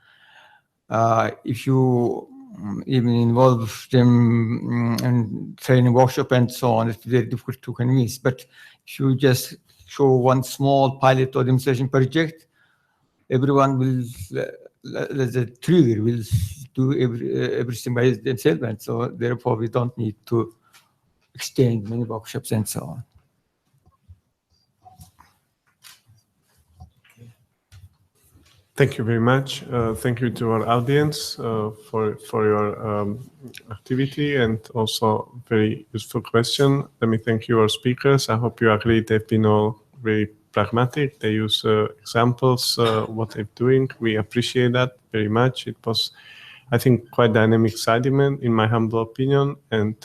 If you even involve them in training workshop and so on, it's very difficult to convince. But if you just show one small pilot or demonstration project, everyone will, the trigger will do everything by themselves. And so therefore we don't need to extend many workshops and so on. Thank you very much. Thank you to our audience for your activity and also very useful question. Let me thank you, our speakers. I hope you agree they've been all very pragmatic. They use examples, what they're doing. We appreciate that very much. It was, I think, quite dynamic side event, in my humble opinion. And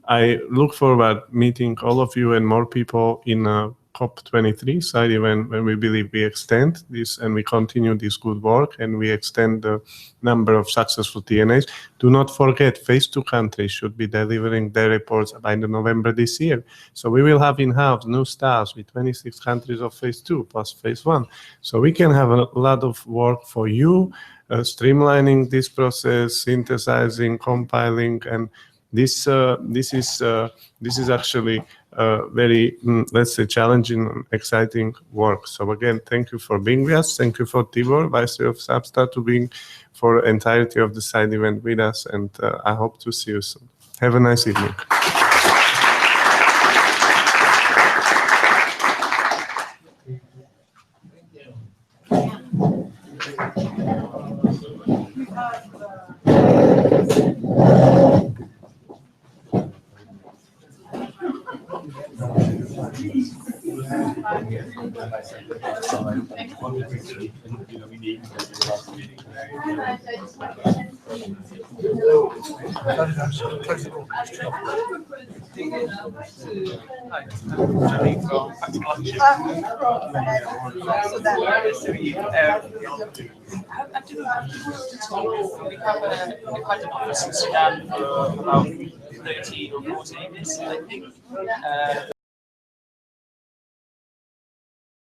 I look forward meeting all of you and more people in COP23 side event, when we believe we extend this and we continue this good work and we extend the number of successful TNAs. Do not forget, phase 2 countries should be delivering their reports by November this year. So we will have in-house new staffs with 26 countries of phase 2 plus phase 1. So we can have a lot of work for you, streamlining this process, synthesizing, compiling, and this is actually very, let's say, challenging and exciting work. So again, thank you for being with us. Thank you for Tibor, Vice Chair of Substar, to being for entirety of the side event with us. And I hope to see you soon. Have a nice evening. We have an office in Sudan for about 13 or 14 years, I think.